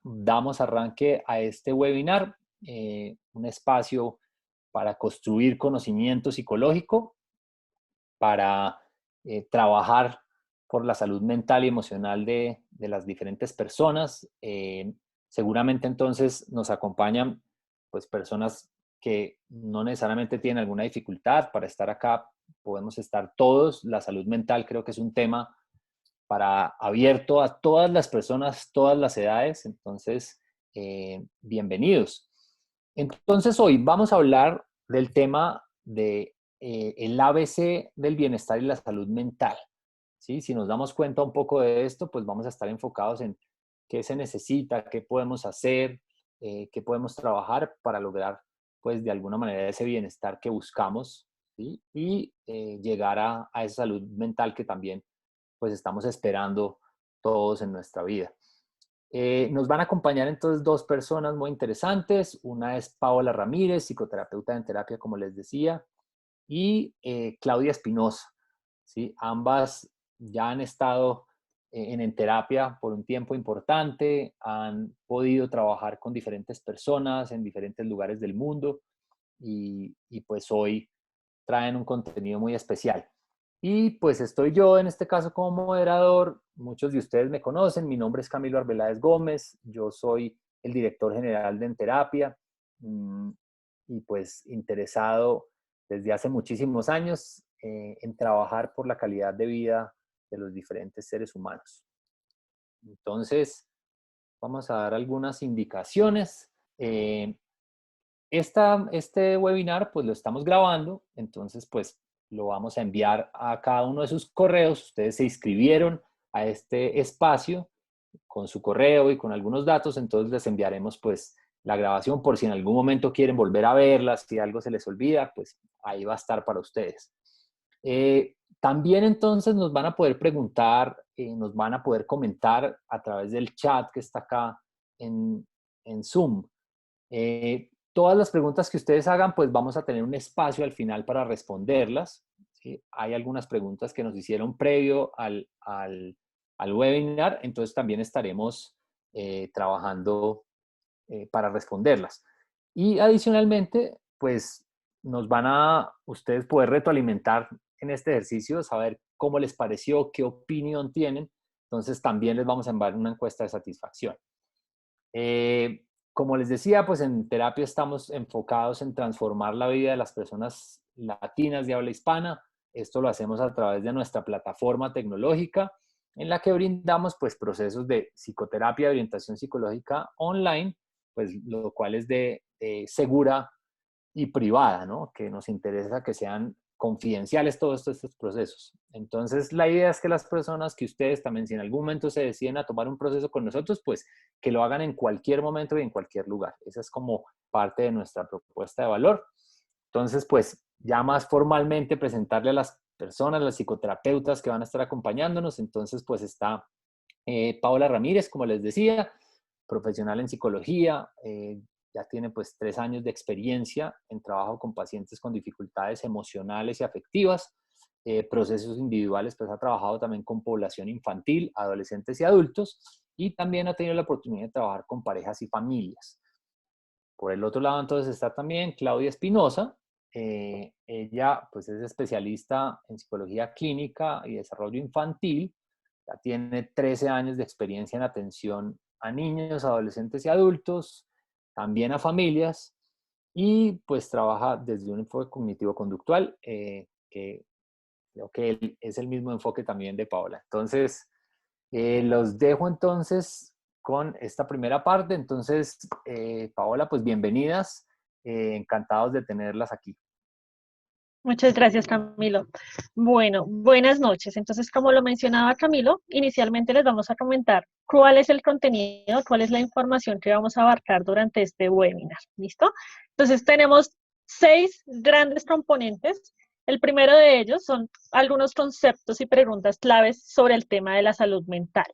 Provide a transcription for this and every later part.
damos arranque a este webinar, un espacio para construir conocimiento psicológico, para trabajar por la salud mental y emocional de las diferentes personas. Seguramente entonces nos acompañan pues personas que no necesariamente tienen alguna dificultad para estar acá. Podemos estar todos. La salud mental creo que es un tema para abierto a todas las personas, todas las edades. Entonces, bienvenidos. Entonces, hoy vamos a hablar del tema de el ABC del bienestar y la salud mental. ¿Sí? Si nos damos cuenta un poco de esto, pues vamos a estar enfocados en qué se necesita, qué podemos hacer, qué podemos trabajar para lograr, pues de alguna manera, ese bienestar que buscamos, ¿sí? Y llegar a esa salud mental que también pues estamos esperando todos en nuestra vida. Nos van a acompañar entonces dos personas muy interesantes. Una es Paola Ramírez, psicoterapeuta en terapia, como les decía, y Claudia Espinosa. ¿Sí? Ambas ya han estado en terapia por un tiempo importante, han podido trabajar con diferentes personas en diferentes lugares del mundo y pues hoy traen un contenido muy especial. Y pues estoy yo en este caso como moderador. Muchos de ustedes me conocen. Mi nombre es Camilo Arbeláez Gómez. Yo soy el director general de Enterapia y pues interesado desde hace muchísimos años en trabajar por la calidad de vida de los diferentes seres humanos. Entonces, vamos a dar algunas indicaciones. Este webinar pues lo estamos grabando, entonces pues lo vamos a enviar a cada uno de sus correos. Ustedes se inscribieron a este espacio con su correo y con algunos datos, entonces les enviaremos pues la grabación por si en algún momento quieren volver a verla, si algo se les olvida, pues ahí va a estar para ustedes. También entonces nos van a poder preguntar, nos van a poder comentar a través del chat que está acá en Zoom. Todas las preguntas que ustedes hagan, pues vamos a tener un espacio al final para responderlas. ¿Sí? Hay algunas preguntas que nos hicieron previo al webinar, entonces también estaremos trabajando para responderlas. Y adicionalmente, pues nos van a ustedes poder retroalimentar en este ejercicio, saber cómo les pareció, qué opinión tienen. Entonces también les vamos a enviar una encuesta de satisfacción. Como les decía, pues en terapia estamos enfocados en transformar la vida de las personas latinas de habla hispana. Esto lo hacemos a través de nuestra plataforma tecnológica en la que brindamos pues procesos de psicoterapia y orientación psicológica online, pues lo cual es de segura y privada, ¿no? Que nos interesa que sean confidenciales todos estos procesos. Entonces, la idea es que las personas, que ustedes también, si en algún momento se deciden a tomar un proceso con nosotros, pues que lo hagan en cualquier momento y en cualquier lugar. Esa es como parte de nuestra propuesta de valor. Entonces, pues ya más formalmente presentarle a las personas, las psicoterapeutas que van a estar acompañándonos. Entonces, pues está Paola Ramírez, como les decía, profesional en psicología, ya tiene pues 3 años de experiencia en trabajo con pacientes con dificultades emocionales y afectivas, procesos individuales, pues ha trabajado también con población infantil, adolescentes y adultos, y también ha tenido la oportunidad de trabajar con parejas y familias. Por el otro lado, entonces, está también Claudia Espinosa. Ella pues es especialista en psicología clínica y desarrollo infantil. Ya tiene 13 años de experiencia en atención a niños, adolescentes y adultos, también a familias, y pues trabaja desde un enfoque cognitivo-conductual, que creo que es el mismo enfoque también de Paola. Entonces, los dejo entonces con esta primera parte. Entonces, Paola, pues bienvenidas, encantados de tenerlas aquí. Muchas gracias, Camilo. Bueno, buenas noches. Entonces, como lo mencionaba Camilo, inicialmente les vamos a comentar cuál es el contenido, cuál es la información que vamos a abarcar durante este webinar. ¿Listo? Entonces, tenemos 6 grandes componentes. El primero de ellos son algunos conceptos y preguntas claves sobre el tema de la salud mental.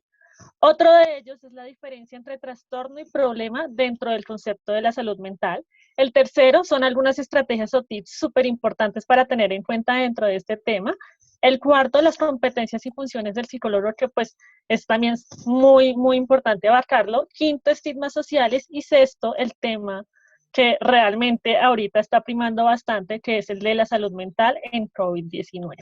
Otro de ellos es la diferencia entre trastorno y problema dentro del concepto de la salud mental. El tercero son algunas estrategias o tips súper importantes para tener en cuenta dentro de este tema. El cuarto, las competencias y funciones del psicólogo, que pues es también muy, muy importante abarcarlo. Quinto, estigmas sociales. Y sexto, el tema que realmente ahorita está primando bastante, que es el de la salud mental en COVID-19.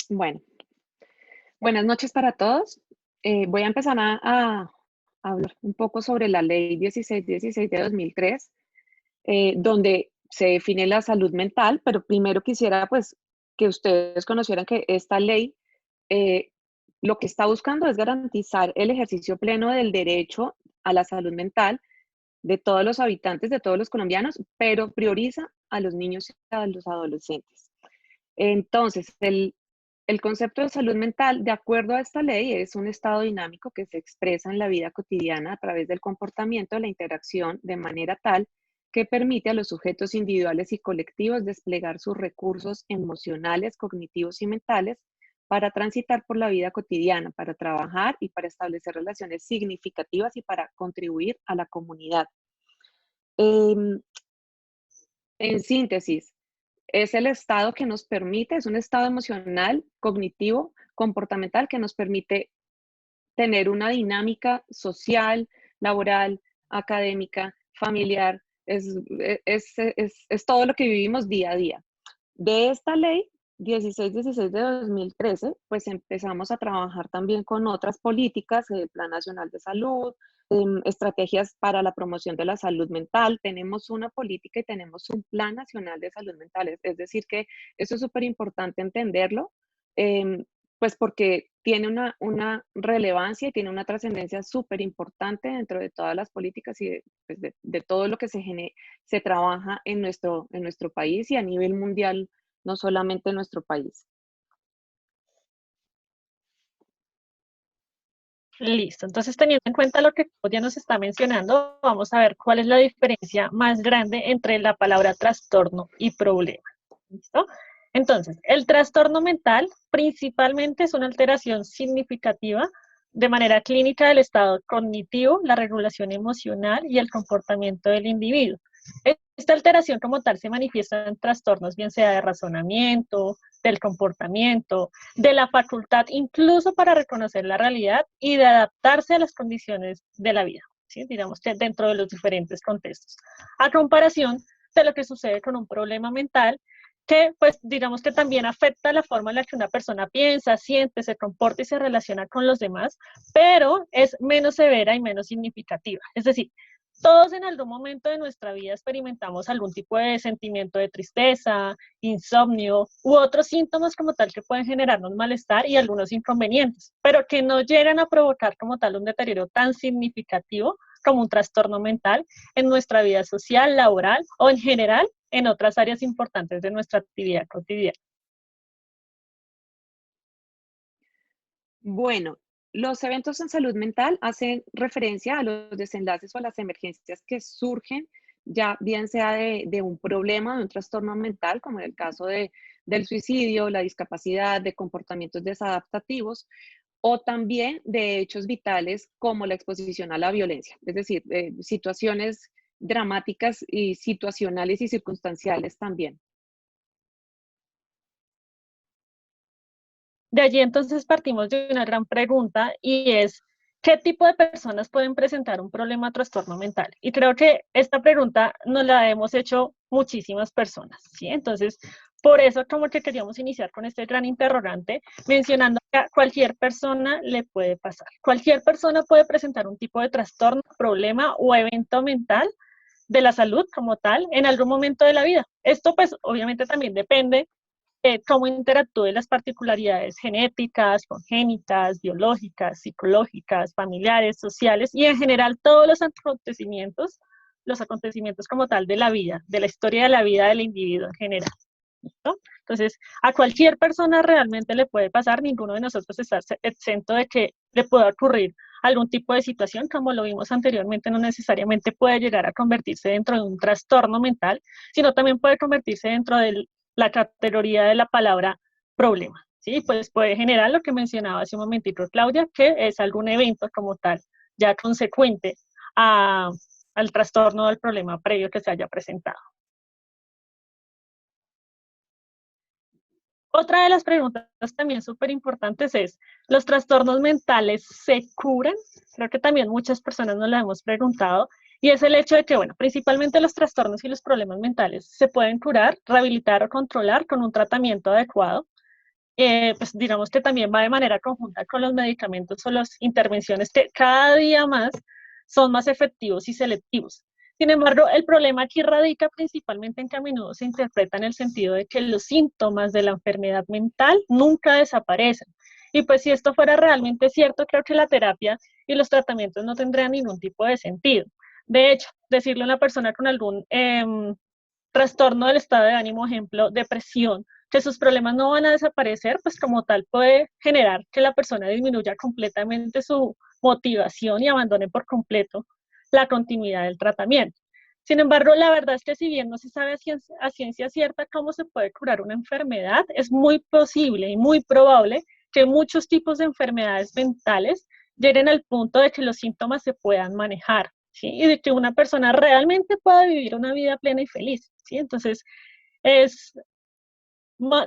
Bueno, buenas noches para todos. Voy a empezar a hablar un poco sobre la ley 1616 de 2003, donde se define la salud mental, pero primero quisiera pues que ustedes conocieran que esta ley lo que está buscando es garantizar el ejercicio pleno del derecho a la salud mental de todos los habitantes, de todos los colombianos, pero prioriza a los niños y a los adolescentes. Entonces, el concepto de salud mental, de acuerdo a esta ley, es un estado dinámico que se expresa en la vida cotidiana a través del comportamiento, la interacción, de manera tal que permite a los sujetos individuales y colectivos desplegar sus recursos emocionales, cognitivos y mentales para transitar por la vida cotidiana, para trabajar y para establecer relaciones significativas y para contribuir a la comunidad. En síntesis, es el estado que nos permite, es un estado emocional, cognitivo, comportamental que nos permite tener una dinámica social, laboral, académica, familiar, es todo lo que vivimos día a día. De esta ley 1616 de 2013, pues empezamos a trabajar también con otras políticas, el Plan Nacional de Salud, estrategias para la promoción de la salud mental. Tenemos una política y tenemos un Plan Nacional de Salud Mental. Es decir, que eso es súper importante entenderlo, pues porque tiene una relevancia y tiene una trascendencia súper importante dentro de todas las políticas y pues de todo lo que se trabaja en nuestro país y a nivel mundial, no solamente en nuestro país. Listo, entonces teniendo en cuenta lo que ya nos está mencionando, vamos a ver cuál es la diferencia más grande entre la palabra trastorno y problema. ¿Listo? Entonces, el trastorno mental principalmente es una alteración significativa de manera clínica del estado cognitivo, la regulación emocional y el comportamiento del individuo. Esta alteración como tal se manifiesta en trastornos, bien sea de razonamiento, del comportamiento, de la facultad incluso para reconocer la realidad y de adaptarse a las condiciones de la vida, ¿sí? Digamos que dentro de los diferentes contextos. A comparación de lo que sucede con un problema mental, que pues digamos que también afecta la forma en la que una persona piensa, siente, se comporta y se relaciona con los demás, pero es menos severa y menos significativa. Es decir, todos en algún momento de nuestra vida experimentamos algún tipo de sentimiento de tristeza, insomnio u otros síntomas como tal que pueden generarnos malestar y algunos inconvenientes, pero que no llegan a provocar como tal un deterioro tan significativo como un trastorno mental en nuestra vida social, laboral o en general en otras áreas importantes de nuestra actividad cotidiana. Bueno, los eventos en salud mental hacen referencia a los desenlaces o a las emergencias que surgen, ya bien sea de un problema, de un trastorno mental, como en el caso del suicidio, la discapacidad, de comportamientos desadaptativos, o también de hechos vitales como la exposición a la violencia, es decir, situaciones dramáticas y situacionales y circunstanciales también. De allí entonces partimos de una gran pregunta y es, ¿qué tipo de personas pueden presentar un problema o trastorno mental? Y creo que esta pregunta nos la hemos hecho muchísimas personas, ¿sí? Entonces, por eso como que queríamos iniciar con este gran interrogante, mencionando que a cualquier persona le puede pasar. Cualquier persona puede presentar un tipo de trastorno, problema o evento mental de la salud como tal en algún momento de la vida. Esto pues obviamente también depende cómo interactúen las particularidades genéticas, congénitas, biológicas, psicológicas, familiares, sociales y en general todos los acontecimientos como tal de la vida, de la historia de la vida del individuo en general. ¿Listo? Entonces, a cualquier persona realmente le puede pasar, ninguno de nosotros está exento de que le pueda ocurrir algún tipo de situación, como lo vimos anteriormente, no necesariamente puede llegar a convertirse dentro de un trastorno mental, sino también puede convertirse dentro de la categoría de la palabra problema, ¿sí? Pues puede generar lo que mencionaba hace un momentito Claudia, que es algún evento como tal, ya consecuente al trastorno o al problema previo que se haya presentado. Otra de las preguntas también súper importantes es, ¿los trastornos mentales se curan? Creo que también muchas personas nos lo hemos preguntado, y es el hecho de que, bueno, principalmente los trastornos y los problemas mentales se pueden curar, rehabilitar o controlar con un tratamiento adecuado. Pues digamos que también va de manera conjunta con los medicamentos o las intervenciones que cada día más son más efectivos y selectivos. Sin embargo, el problema aquí radica principalmente en que a menudo se interpreta en el sentido de que los síntomas de la enfermedad mental nunca desaparecen. Y pues si esto fuera realmente cierto, creo que la terapia y los tratamientos no tendrían ningún tipo de sentido. De hecho, decirle a una persona con algún trastorno del estado de ánimo, ejemplo, depresión, que sus problemas no van a desaparecer, pues como tal puede generar que la persona disminuya completamente su motivación y abandone por completo la continuidad del tratamiento. Sin embargo, la verdad es que si bien no se sabe a ciencia cierta cómo se puede curar una enfermedad, es muy posible y muy probable que muchos tipos de enfermedades mentales lleguen al punto de que los síntomas se puedan manejar, ¿sí? Y de que una persona realmente pueda vivir una vida plena y feliz, ¿sí? Entonces, es,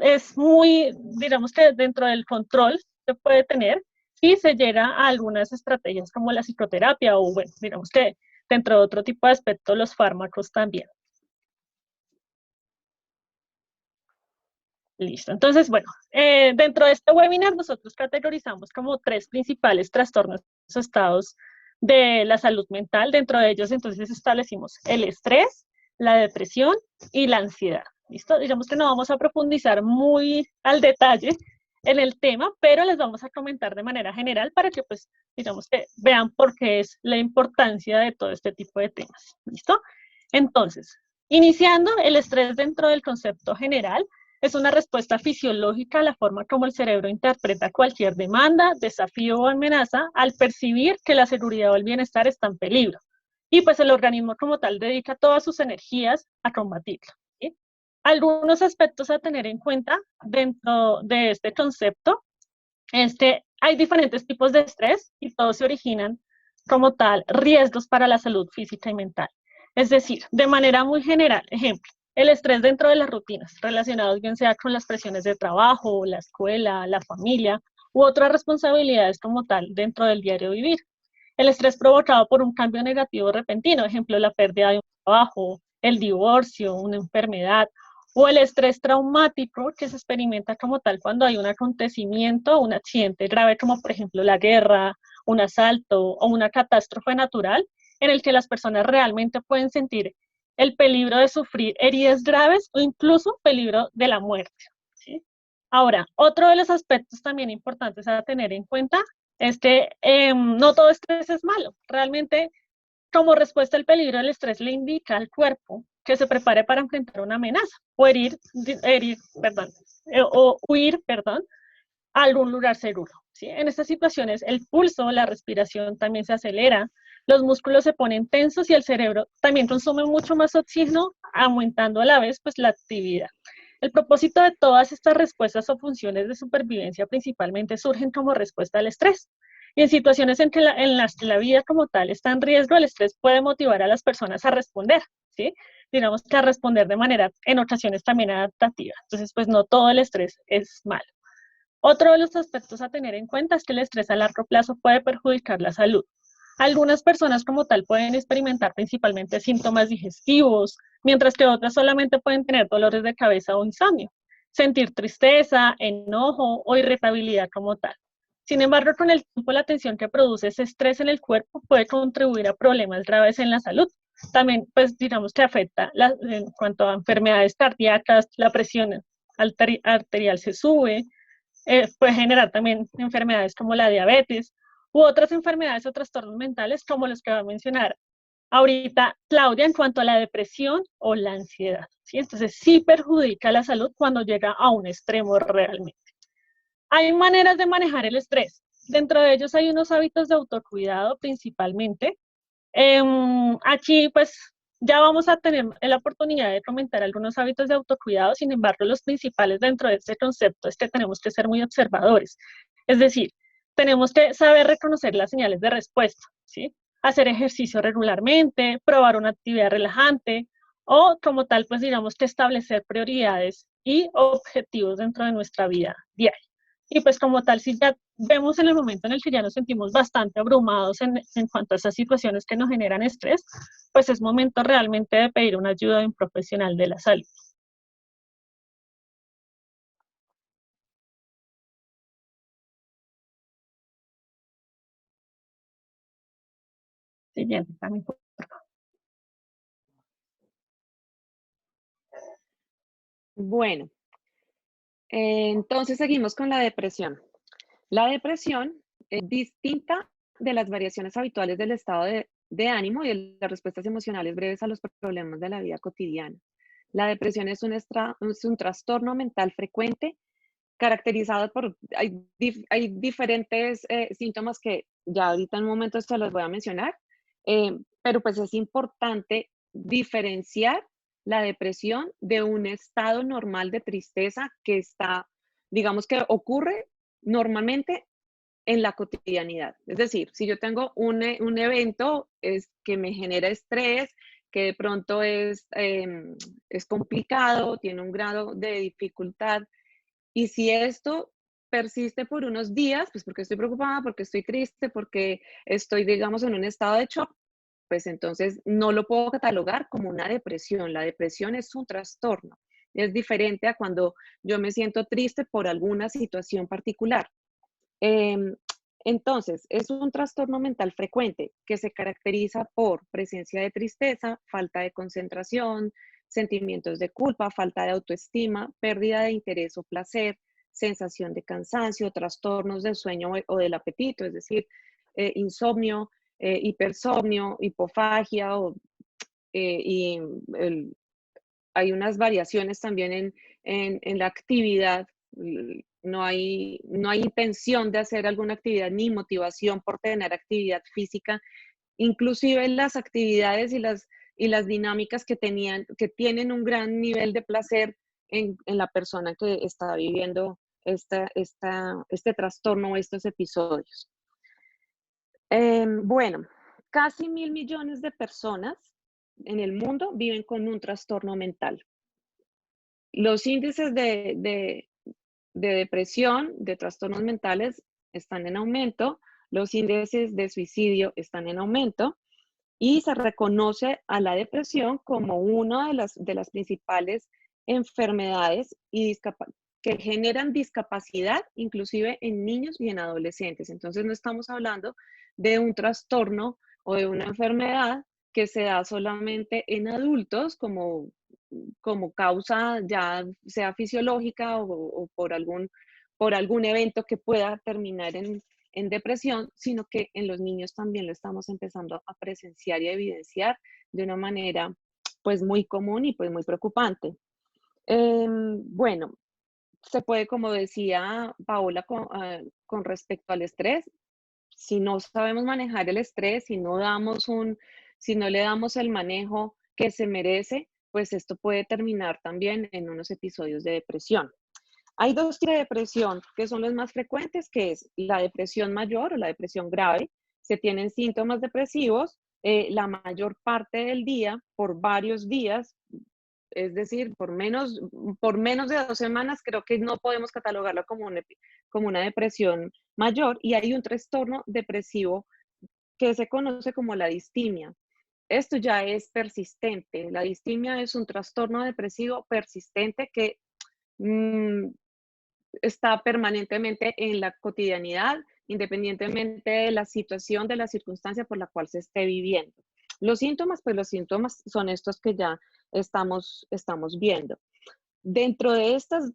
es muy, digamos que dentro del control se puede tener si se llega a algunas estrategias como la psicoterapia o, bueno, digamos que dentro de otro tipo de aspectos, los fármacos también. Listo. Entonces, bueno, dentro de este webinar nosotros categorizamos como 3 principales trastornos o estados de la salud mental. Dentro de ellos, entonces, establecimos el estrés, la depresión y la ansiedad. ¿Listo? Digamos que no vamos a profundizar muy al detalle en el tema, pero les vamos a comentar de manera general para que, pues, digamos que vean por qué es la importancia de todo este tipo de temas. ¿Listo? Entonces, iniciando el estrés dentro del concepto general, es una respuesta fisiológica a la forma como el cerebro interpreta cualquier demanda, desafío o amenaza al percibir que la seguridad o el bienestar están en peligro. Y pues el organismo como tal dedica todas sus energías a combatirlo. ¿Sí? Algunos aspectos a tener en cuenta dentro de este concepto es que hay diferentes tipos de estrés y todos se originan como tal riesgos para la salud física y mental. Es decir, de manera muy general, ejemplo, el estrés dentro de las rutinas, relacionados bien sea con las presiones de trabajo, la escuela, la familia, u otras responsabilidades como tal dentro del diario vivir. El estrés provocado por un cambio negativo repentino, ejemplo, la pérdida de un trabajo, el divorcio, una enfermedad, o el estrés traumático que se experimenta como tal cuando hay un acontecimiento, un accidente grave, como por ejemplo la guerra, un asalto o una catástrofe natural, en el que las personas realmente pueden sentir el peligro de sufrir heridas graves o incluso peligro de la muerte. ¿Sí? Ahora, otro de los aspectos también importantes a tener en cuenta es que no todo estrés es malo. Realmente, como respuesta al peligro, el estrés le indica al cuerpo que se prepare para enfrentar una amenaza o huir, a algún lugar seguro. ¿Sí? En estas situaciones, el pulso, la respiración también se acelera, los músculos se ponen tensos y el cerebro también consume mucho más oxígeno, aumentando a la vez pues, la actividad. El propósito de todas estas respuestas o funciones de supervivencia principalmente surgen como respuesta al estrés. Y en situaciones en las que la vida como tal está en riesgo, el estrés puede motivar a las personas a responder, ¿sí? Digamos que a responder de manera, en ocasiones también adaptativa. Entonces, pues no todo el estrés es malo. Otro de los aspectos a tener en cuenta es que el estrés a largo plazo puede perjudicar la salud. Algunas personas como tal pueden experimentar principalmente síntomas digestivos, mientras que otras solamente pueden tener dolores de cabeza o insomnio, sentir tristeza, enojo o irritabilidad como tal. Sin embargo, con el tiempo la tensión que produce ese estrés en el cuerpo puede contribuir a problemas graves en la salud. También, pues digamos que afecta en cuanto a enfermedades cardíacas, la presión arterial se sube, puede generar también enfermedades como la diabetes u otras enfermedades o trastornos mentales como los que va a mencionar ahorita Claudia en cuanto a la depresión o la ansiedad. ¿Sí? Entonces sí perjudica la salud cuando llega a un extremo realmente. Hay maneras de manejar el estrés. Dentro de ellos hay unos hábitos de autocuidado principalmente. Aquí pues ya vamos a tener la oportunidad de comentar algunos hábitos de autocuidado, sin embargo los principales dentro de este concepto es que tenemos que ser muy observadores. Es decir, tenemos que saber reconocer las señales de respuesta, ¿sí? Hacer ejercicio regularmente, probar una actividad relajante o como tal, pues digamos que establecer prioridades y objetivos dentro de nuestra vida diaria. Y pues como tal, si ya vemos en el momento en el que ya nos sentimos bastante abrumados en cuanto a esas situaciones que nos generan estrés, pues es momento realmente de pedir una ayuda de un profesional de la salud. Siguiente, también. Bueno, entonces seguimos con la depresión. La depresión es distinta de las variaciones habituales del estado de ánimo y de las respuestas emocionales breves a los problemas de la vida cotidiana. La depresión es un trastorno mental frecuente caracterizado por, hay diferentes síntomas que ya ahorita en un momento se los voy a mencionar, pero pues es importante diferenciar la depresión de un estado normal de tristeza que está, digamos que ocurre normalmente en la cotidianidad. Es decir, si yo tengo un evento que me genera estrés, que de pronto es complicado, tiene un grado de dificultad, y si esto persiste por unos días, pues porque estoy preocupada, porque estoy triste, porque estoy, digamos, en un estado de shock, pues entonces no lo puedo catalogar como una depresión. La depresión es un trastorno. Es diferente a cuando yo me siento triste por alguna situación particular. Em, entonces, es un trastorno mental frecuente que se caracteriza por presencia de tristeza, falta de concentración, sentimientos de culpa, falta de autoestima, pérdida de interés o placer, sensación de cansancio, trastornos del sueño o del apetito, es decir, insomnio, hipersomnio, hipofagia, y hay unas variaciones también en la actividad. No hay intención de hacer alguna actividad ni motivación por tener actividad física. Inclusive las actividades y las dinámicas que tienen un gran nivel de placer en la persona que está viviendo este trastorno o estos episodios. Bueno, casi 1.000 millones de personas en el mundo viven con un trastorno mental. Los índices de depresión, de trastornos mentales están en aumento, los índices de suicidio están en aumento y se reconoce a la depresión como una de las principales enfermedades que generan discapacidad, inclusive en niños y en adolescentes. Entonces no estamos hablando de un trastorno o de una enfermedad que se da solamente en adultos como causa ya sea fisiológica o por algún evento que pueda terminar en depresión, sino que en los niños también lo estamos empezando a presenciar y a evidenciar de una manera pues muy común y pues muy preocupante. Bueno, se puede, como decía Paola, con respecto al estrés, si no sabemos manejar el estrés, si no le damos el manejo que se merece, pues esto puede terminar también en unos episodios de depresión. Hay dos tipos de depresión que son los más frecuentes, que es la depresión mayor o la depresión grave. Se tienen síntomas depresivos la mayor parte del día, por varios días, es decir, por menos de 2 semanas, creo que no podemos catalogarlo como una depresión mayor. Y hay un trastorno depresivo que se conoce como la distimia. Esto ya es persistente. La distimia es un trastorno depresivo persistente que mm, está permanentemente en la cotidianidad, independientemente de la situación, de la circunstancia por la cual se esté viviendo. Los síntomas, pues los síntomas son estos que ya estamos viendo. Dentro de estos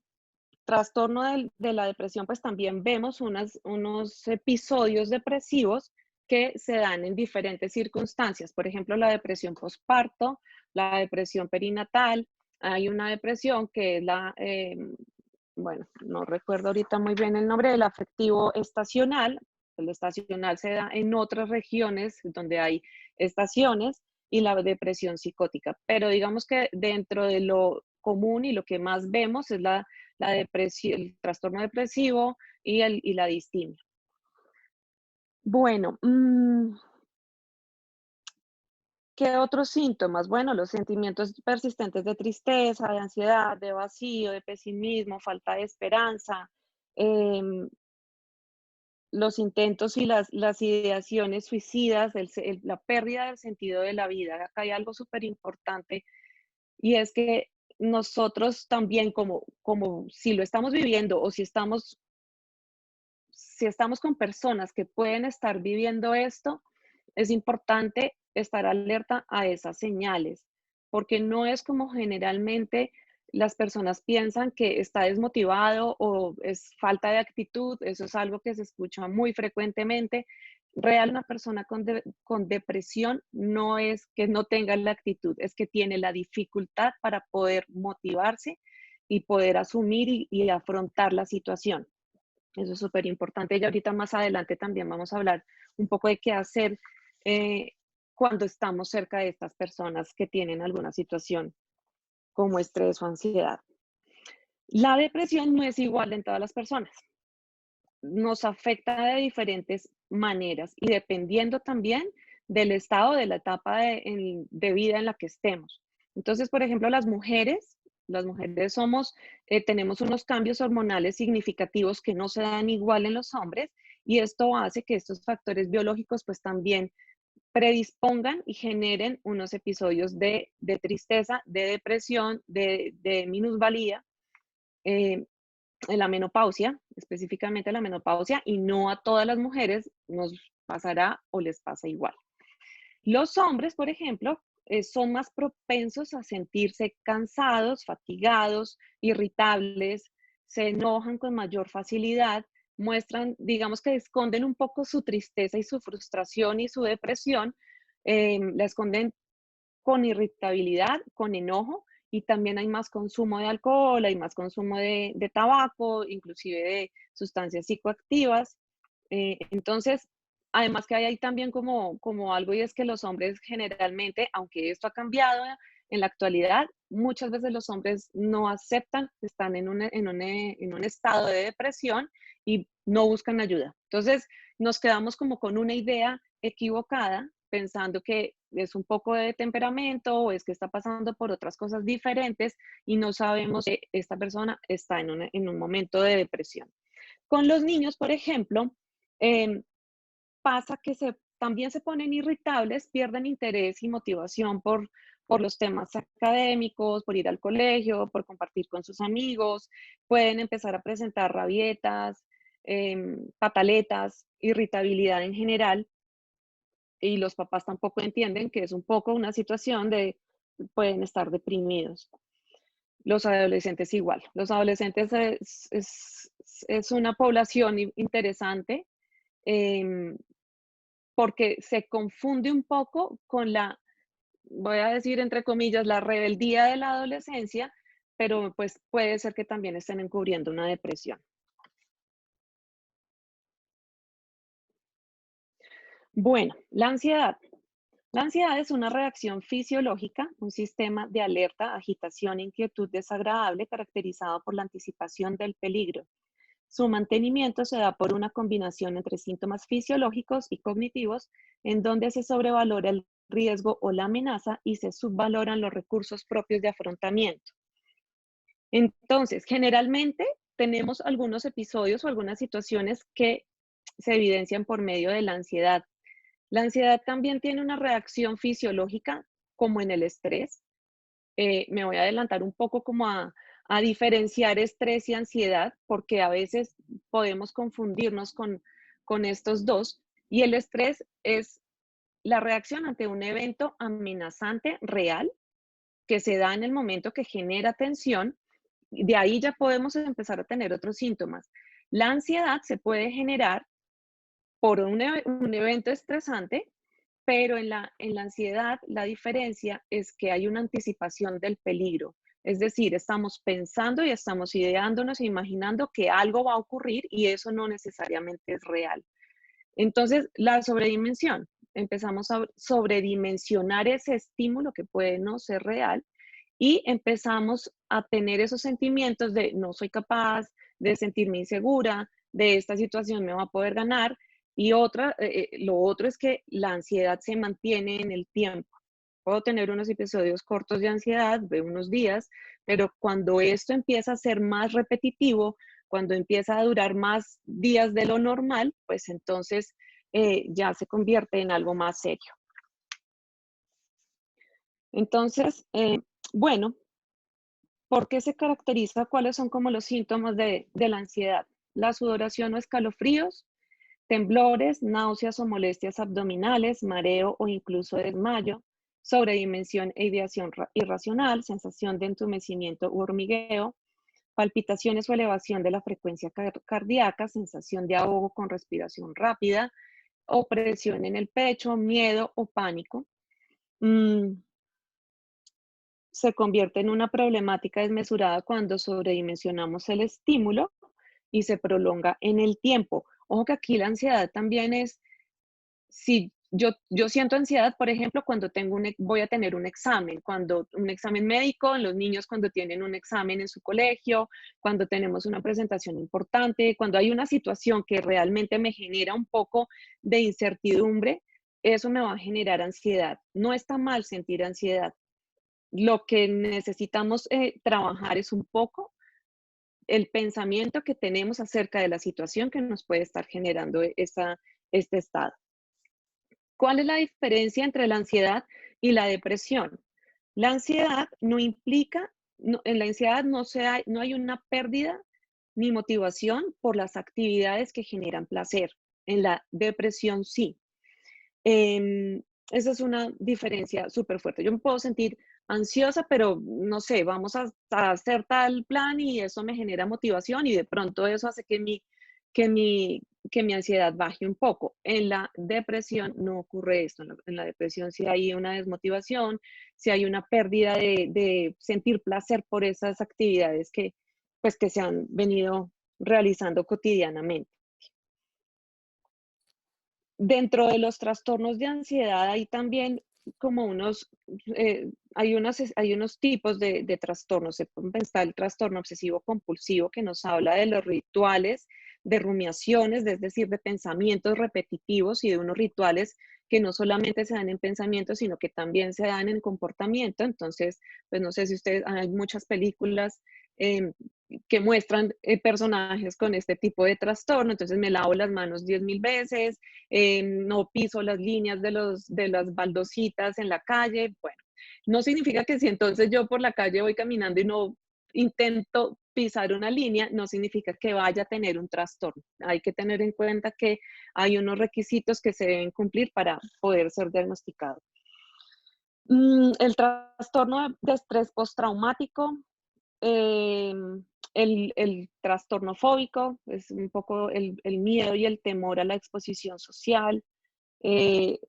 trastorno de la depresión, pues también vemos unos episodios depresivos que se dan en diferentes circunstancias. Por ejemplo, la depresión postparto, la depresión perinatal. Hay una depresión que es bueno, no recuerdo ahorita muy bien el nombre, del afectivo estacional. El estacional se da en otras regiones donde hay estaciones, y la depresión psicótica. Pero digamos que dentro de lo común y lo que más vemos es la depresión, el trastorno depresivo y la distimia. Bueno, ¿Qué otros síntomas? Bueno, los sentimientos persistentes de tristeza, de ansiedad, de vacío, de pesimismo, falta de esperanza, em, los intentos y las ideaciones suicidas, la pérdida del sentido de la vida. Acá hay algo súper importante y es que nosotros también como si lo estamos viviendo o si estamos con personas que pueden estar viviendo esto, es importante estar alerta a esas señales, porque no es como generalmente las personas piensan que está desmotivado o es falta de actitud, eso es algo que se escucha muy frecuentemente. Real, una persona con depresión no es que no tenga la actitud, es que tiene la dificultad para poder motivarse y poder asumir y afrontar la situación. Eso es súper importante. Y ahorita más adelante también vamos a hablar un poco de qué hacer eh, cuando estamos cerca de estas personas que tienen alguna situación como estrés o ansiedad. La depresión no es igual en todas las personas. Nos afecta de diferentes maneras y dependiendo también del estado, de la etapa de vida en la que estemos. Entonces, por ejemplo, las mujeres tenemos unos cambios hormonales significativos que no se dan igual en los hombres y esto hace que estos factores biológicos pues también predispongan y generen unos episodios de tristeza, de depresión, de minusvalía. En la menopausia, específicamente la menopausia, y no a todas las mujeres nos pasará o les pasa igual. Los hombres, por ejemplo, son más propensos a sentirse cansados, fatigados, irritables, se enojan con mayor facilidad, muestran, digamos que esconden un poco su tristeza y su frustración y su depresión, la esconden con irritabilidad, con enojo, y también hay más consumo de alcohol, hay más consumo de tabaco, inclusive de sustancias psicoactivas. Entonces, además que hay ahí también como algo y es que los hombres generalmente, aunque esto ha cambiado en la actualidad, muchas veces los hombres no aceptan que están en un estado de depresión y no buscan ayuda. Entonces, nos quedamos como con una idea equivocada pensando que es un poco de temperamento o es que está pasando por otras cosas diferentes y no sabemos que esta persona está en un momento de depresión. Con los niños, por ejemplo, pasa que también se ponen irritables, pierden interés y motivación por los temas académicos, por ir al colegio, por compartir con sus amigos, pueden empezar a presentar rabietas, pataletas, irritabilidad en general, y los papás tampoco entienden que es un poco una situación de pueden estar deprimidos. Los adolescentes igual. Los adolescentes es una población interesante porque se confunde un poco con voy a decir entre comillas, la rebeldía de la adolescencia, pero pues puede ser que también estén encubriendo una depresión. Bueno, la ansiedad. La ansiedad es una reacción fisiológica, un sistema de alerta, agitación e inquietud desagradable caracterizado por la anticipación del peligro. Su mantenimiento se da por una combinación entre síntomas fisiológicos y cognitivos, en donde se sobrevalora el riesgo o la amenaza y se subvaloran los recursos propios de afrontamiento. Entonces, generalmente tenemos algunos episodios o algunas situaciones que se evidencian por medio de la ansiedad. La ansiedad también tiene una reacción fisiológica como en el estrés. Me voy a adelantar un poco como a diferenciar estrés y ansiedad, porque a veces podemos confundirnos con estos dos. Y el estrés es la reacción ante un evento amenazante real que se da en el momento que genera tensión. De ahí ya podemos empezar a tener otros síntomas. La ansiedad se puede generar por un evento estresante, pero en la ansiedad la diferencia es que hay una anticipación del peligro. Es decir, estamos pensando y estamos ideándonos e imaginando que algo va a ocurrir y eso no necesariamente es real. Entonces, la sobredimensión. Empezamos a sobredimensionar ese estímulo que puede no ser real y empezamos a tener esos sentimientos de no soy capaz, de sentirme insegura, de esta situación me va a poder ganar. Y lo otro es que la ansiedad se mantiene en el tiempo. Puedo tener unos episodios cortos de ansiedad de unos días, pero cuando esto empieza a ser más repetitivo, cuando empieza a durar más días de lo normal, pues entonces ya se convierte en algo más serio. Entonces, bueno, ¿por qué se caracteriza? ¿Cuáles son como los síntomas de la ansiedad? La sudoración o escalofríos, temblores, náuseas o molestias abdominales, mareo o incluso desmayo, sobredimensión e ideación irracional, sensación de entumecimiento u hormigueo, palpitaciones o elevación de la frecuencia cardíaca, sensación de ahogo con respiración rápida, opresión en el pecho, miedo o pánico. Se convierte en una problemática desmesurada cuando sobredimensionamos el estímulo y se prolonga en el tiempo. Ojo que aquí la ansiedad también es, si yo siento ansiedad, por ejemplo, cuando voy a tener un examen, cuando un examen médico, en los niños cuando tienen un examen en su colegio, cuando tenemos una presentación importante, cuando hay una situación que realmente me genera un poco de incertidumbre, eso me va a generar ansiedad. No está mal sentir ansiedad. Lo que necesitamos trabajar es un poco el pensamiento que tenemos acerca de la situación que nos puede estar generando este estado. ¿Cuál es la diferencia entre la ansiedad y la depresión? La ansiedad no implica, en la ansiedad no hay una pérdida ni motivación por las actividades que generan placer. En la depresión sí. Esa es una diferencia súper fuerte. Yo me puedo sentir ansiosa, pero no sé, vamos a hacer tal plan y eso me genera motivación y de pronto eso hace que mi, que mi ansiedad baje un poco. En la depresión no ocurre esto. En la depresión sí hay una desmotivación, sí hay una pérdida de sentir placer por esas actividades pues, que se han venido realizando cotidianamente. Dentro de los trastornos de ansiedad hay también como hay unos tipos de trastornos. Está el trastorno obsesivo compulsivo que nos habla de los rituales, de rumiaciones, es decir, de pensamientos repetitivos y de unos rituales que no solamente se dan en pensamientos, sino que también se dan en comportamiento. Entonces, pues no sé si ustedes, hay muchas películas que muestran personajes con este tipo de trastorno, entonces me lavo las manos 10.000 veces, no piso las líneas de las baldositas en la calle. Bueno, no significa que si entonces yo por la calle voy caminando y no intento pisar una línea, no significa que vaya a tener un trastorno. Hay que tener en cuenta que hay unos requisitos que se deben cumplir para poder ser diagnosticado. El trastorno de estrés postraumático, el trastorno fóbico, es un poco el miedo y el temor a la exposición social, eh,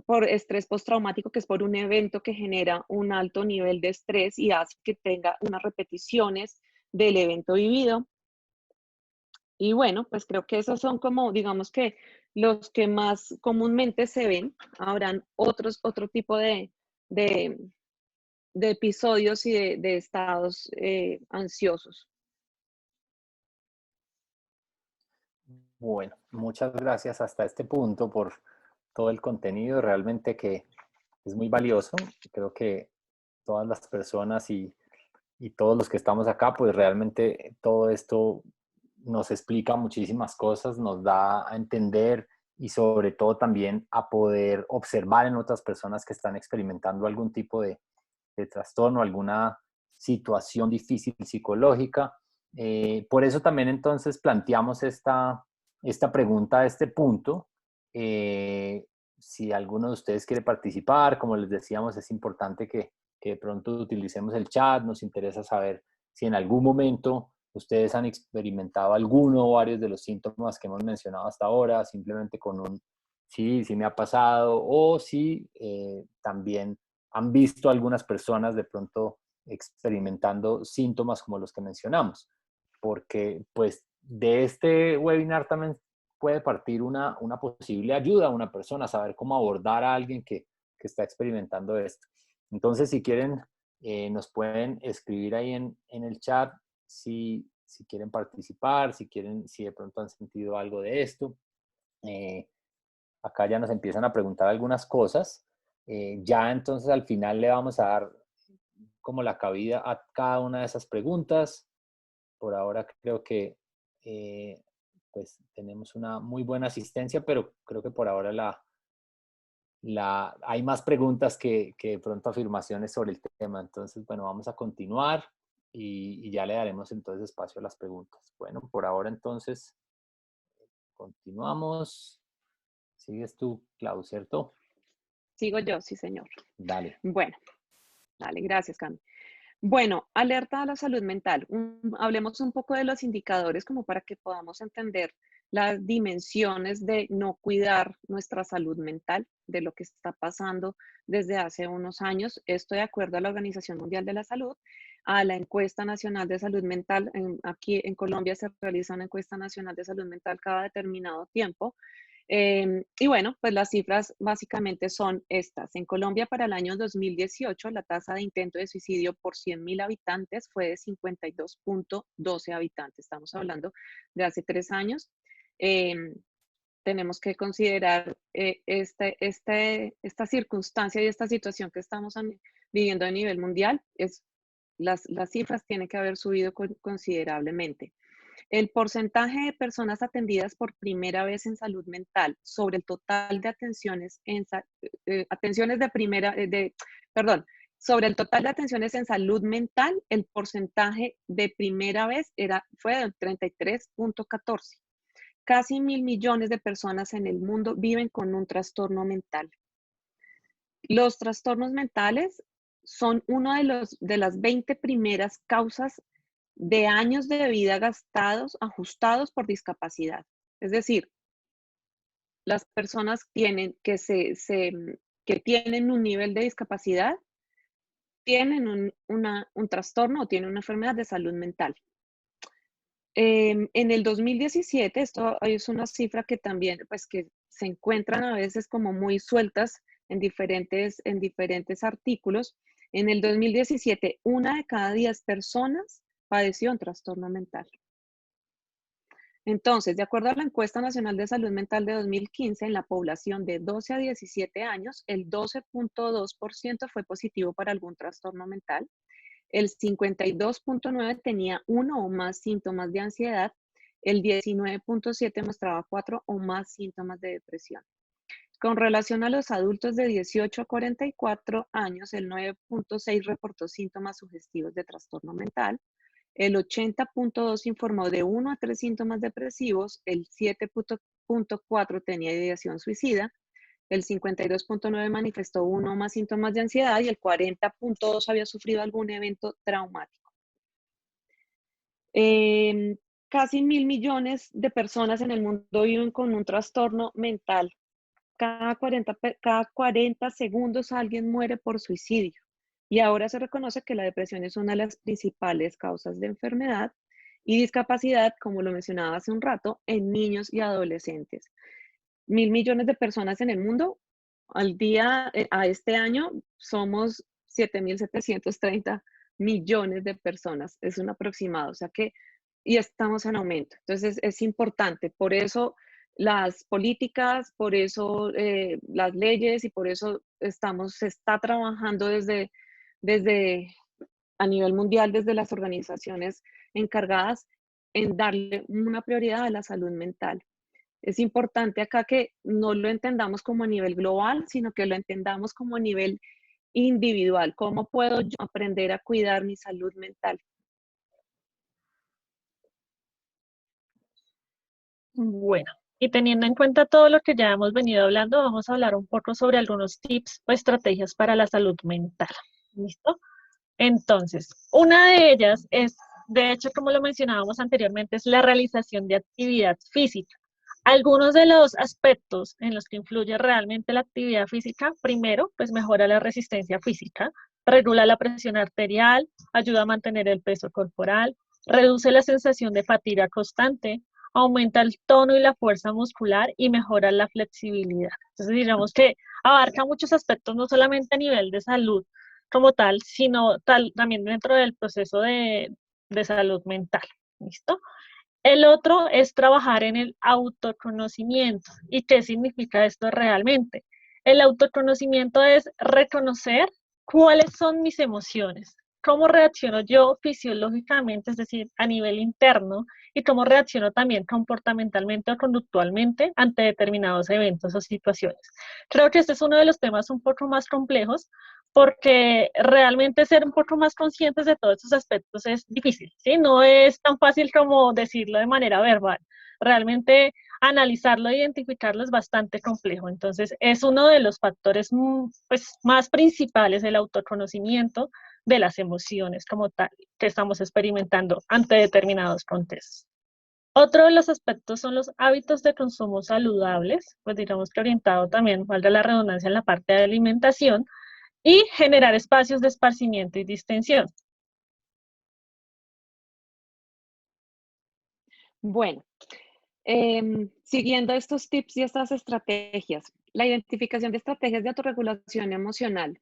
por estrés postraumático, que es por un evento que genera un alto nivel de estrés y hace que tenga unas repeticiones del evento vivido. Y bueno, pues creo que esos son como, digamos que los que más comúnmente se ven. Habrán otro tipo de episodios y de estados ansiosos. Bueno, muchas gracias hasta este punto por todo el contenido, realmente que es muy valioso. Creo que todas las personas y todos los que estamos acá, pues realmente todo esto nos explica muchísimas cosas, nos da a entender y sobre todo también a poder observar en otras personas que están experimentando algún tipo de trastorno, alguna situación difícil psicológica. Por eso también entonces planteamos esta pregunta a este punto. Si alguno de ustedes quiere participar, como les decíamos, es importante que de pronto utilicemos el chat. Nos interesa saber si en algún momento ustedes han experimentado alguno o varios de los síntomas que hemos mencionado hasta ahora, simplemente con un sí, sí me ha pasado, o si también han visto algunas personas de pronto experimentando síntomas como los que mencionamos, porque pues de este webinar también puede partir una posible ayuda a una persona, saber cómo abordar a alguien que está experimentando esto. Entonces, si quieren, nos pueden escribir ahí en el chat si quieren participar, si de pronto han sentido algo de esto. Acá ya nos empiezan a preguntar algunas cosas. Ya entonces al final le vamos a dar como la cabida a cada una de esas preguntas. Por ahora creo que pues tenemos una muy buena asistencia, pero creo que por ahora hay más preguntas que de pronto afirmaciones sobre el tema. Entonces, bueno, vamos a continuar y ya le daremos entonces espacio a las preguntas. Bueno, por ahora entonces continuamos. Sigues tú, Clau, ¿cierto? Sigo yo, sí, señor. Dale. Bueno, dale, gracias, Cami. Bueno, alerta a la salud mental. Hablemos un poco de los indicadores como para que podamos entender las dimensiones de no cuidar nuestra salud mental, de lo que está pasando desde hace unos años. Esto de acuerdo a la Organización Mundial de la Salud, a la encuesta nacional de salud mental. Aquí en Colombia se realiza una encuesta nacional de salud mental cada determinado tiempo. Y bueno, pues las cifras básicamente son estas. En Colombia para el año 2018 la tasa de intento de suicidio por 100.000 habitantes fue de 52.12 habitantes. Estamos hablando de hace 3 años. Tenemos que considerar esta circunstancia y esta situación que estamos viviendo a nivel mundial. Las cifras tienen que haber subido considerablemente. El porcentaje de personas atendidas por primera vez en salud mental sobre el total de sobre el total de atenciones en salud mental, el porcentaje de primera vez fue del 33.14. Casi 1.000 millones de personas en el mundo viven con un trastorno mental. Los trastornos mentales son uno de las 20 primeras causas de años de vida gastados, ajustados por discapacidad. Es decir, las personas que tienen un nivel de discapacidad tienen un trastorno o tienen una enfermedad de salud mental. En el 2017, esto es una cifra que también, pues que se encuentran a veces como muy sueltas en diferentes artículos. En el 2017, 1 de cada 10 personas padeció un trastorno mental. Entonces, de acuerdo a la Encuesta Nacional de Salud Mental de 2015, en la población de 12 a 17 años, el 12.2% fue positivo para algún trastorno mental, el 52.9% tenía 1 o más síntomas de ansiedad, el 19.7% mostraba 4 o más síntomas de depresión. Con relación a los adultos de 18 a 44 años, el 9.6% reportó síntomas sugestivos de trastorno mental, el 80.2% informó de 1 a 3 síntomas depresivos, el 7.4% tenía ideación suicida, el 52.9% manifestó 1 o más síntomas de ansiedad y el 40.2% había sufrido algún evento traumático. Casi 1.000 millones de personas en el mundo viven con un trastorno mental. Cada 40 segundos alguien muere por suicidio. Y ahora se reconoce que la depresión es una de las principales causas de enfermedad y discapacidad, como lo mencionaba hace un rato, en niños y adolescentes. 1.000 millones de personas en el mundo. A este año, somos 7.730 millones de personas. Es un aproximado, o sea que, y estamos en aumento. Entonces, es importante. Por eso las políticas, por eso las leyes y por eso se está trabajando desde a nivel mundial, desde las organizaciones encargadas en darle una prioridad a la salud mental. Es importante acá que no lo entendamos como a nivel global, sino que lo entendamos como a nivel individual. ¿Cómo puedo yo aprender a cuidar mi salud mental? Bueno, y teniendo en cuenta todo lo que ya hemos venido hablando, vamos a hablar un poco sobre algunos tips o estrategias para la salud mental. ¿Listo? Entonces, una de ellas es, de hecho, como lo mencionábamos anteriormente, es la realización de actividad física. Algunos de los aspectos en los que influye realmente la actividad física, primero, pues mejora la resistencia física, regula la presión arterial, ayuda a mantener el peso corporal, reduce la sensación de fatiga constante, aumenta el tono y la fuerza muscular y mejora la flexibilidad. Entonces, digamos que abarca muchos aspectos, no solamente a nivel de salud como tal, sino también dentro del proceso de salud mental. ¿Listo? El otro es trabajar en el autoconocimiento. ¿Y qué significa esto realmente? El autoconocimiento es reconocer cuáles son mis emociones, cómo reacciono yo fisiológicamente, es decir, a nivel interno, y cómo reacciono también comportamentalmente o conductualmente ante determinados eventos o situaciones. Creo que este es uno de los temas un poco más complejos porque realmente ser un poco más conscientes de todos estos aspectos es difícil, ¿sí? No es tan fácil como decirlo de manera verbal. Realmente analizarlo e identificarlo es bastante complejo. Entonces, es uno de los factores pues, más principales del autoconocimiento de las emociones como tal que estamos experimentando ante determinados contextos. Otro de los aspectos son los hábitos de consumo saludables, pues digamos que orientado también, valga la redundancia, en la parte de alimentación, y generar espacios de esparcimiento y distensión. Bueno, siguiendo estos tips y estas estrategias, la identificación de estrategias de autorregulación emocional.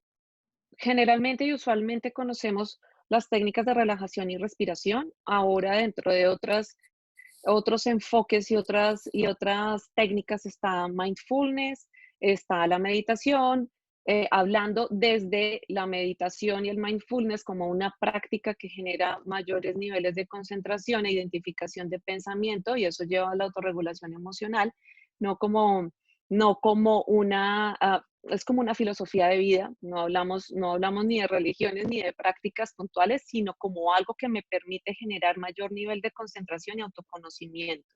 Generalmente y usualmente conocemos las técnicas de relajación y respiración. Ahora, dentro de otros enfoques y otras técnicas está mindfulness, está la meditación, hablando desde la meditación y el mindfulness como una práctica que genera mayores niveles de concentración e identificación de pensamiento, y eso lleva a la autorregulación emocional, no como, no como una, es como una filosofía de vida. No hablamos ni de religiones ni de prácticas puntuales, sino como algo que me permite generar mayor nivel de concentración y autoconocimiento.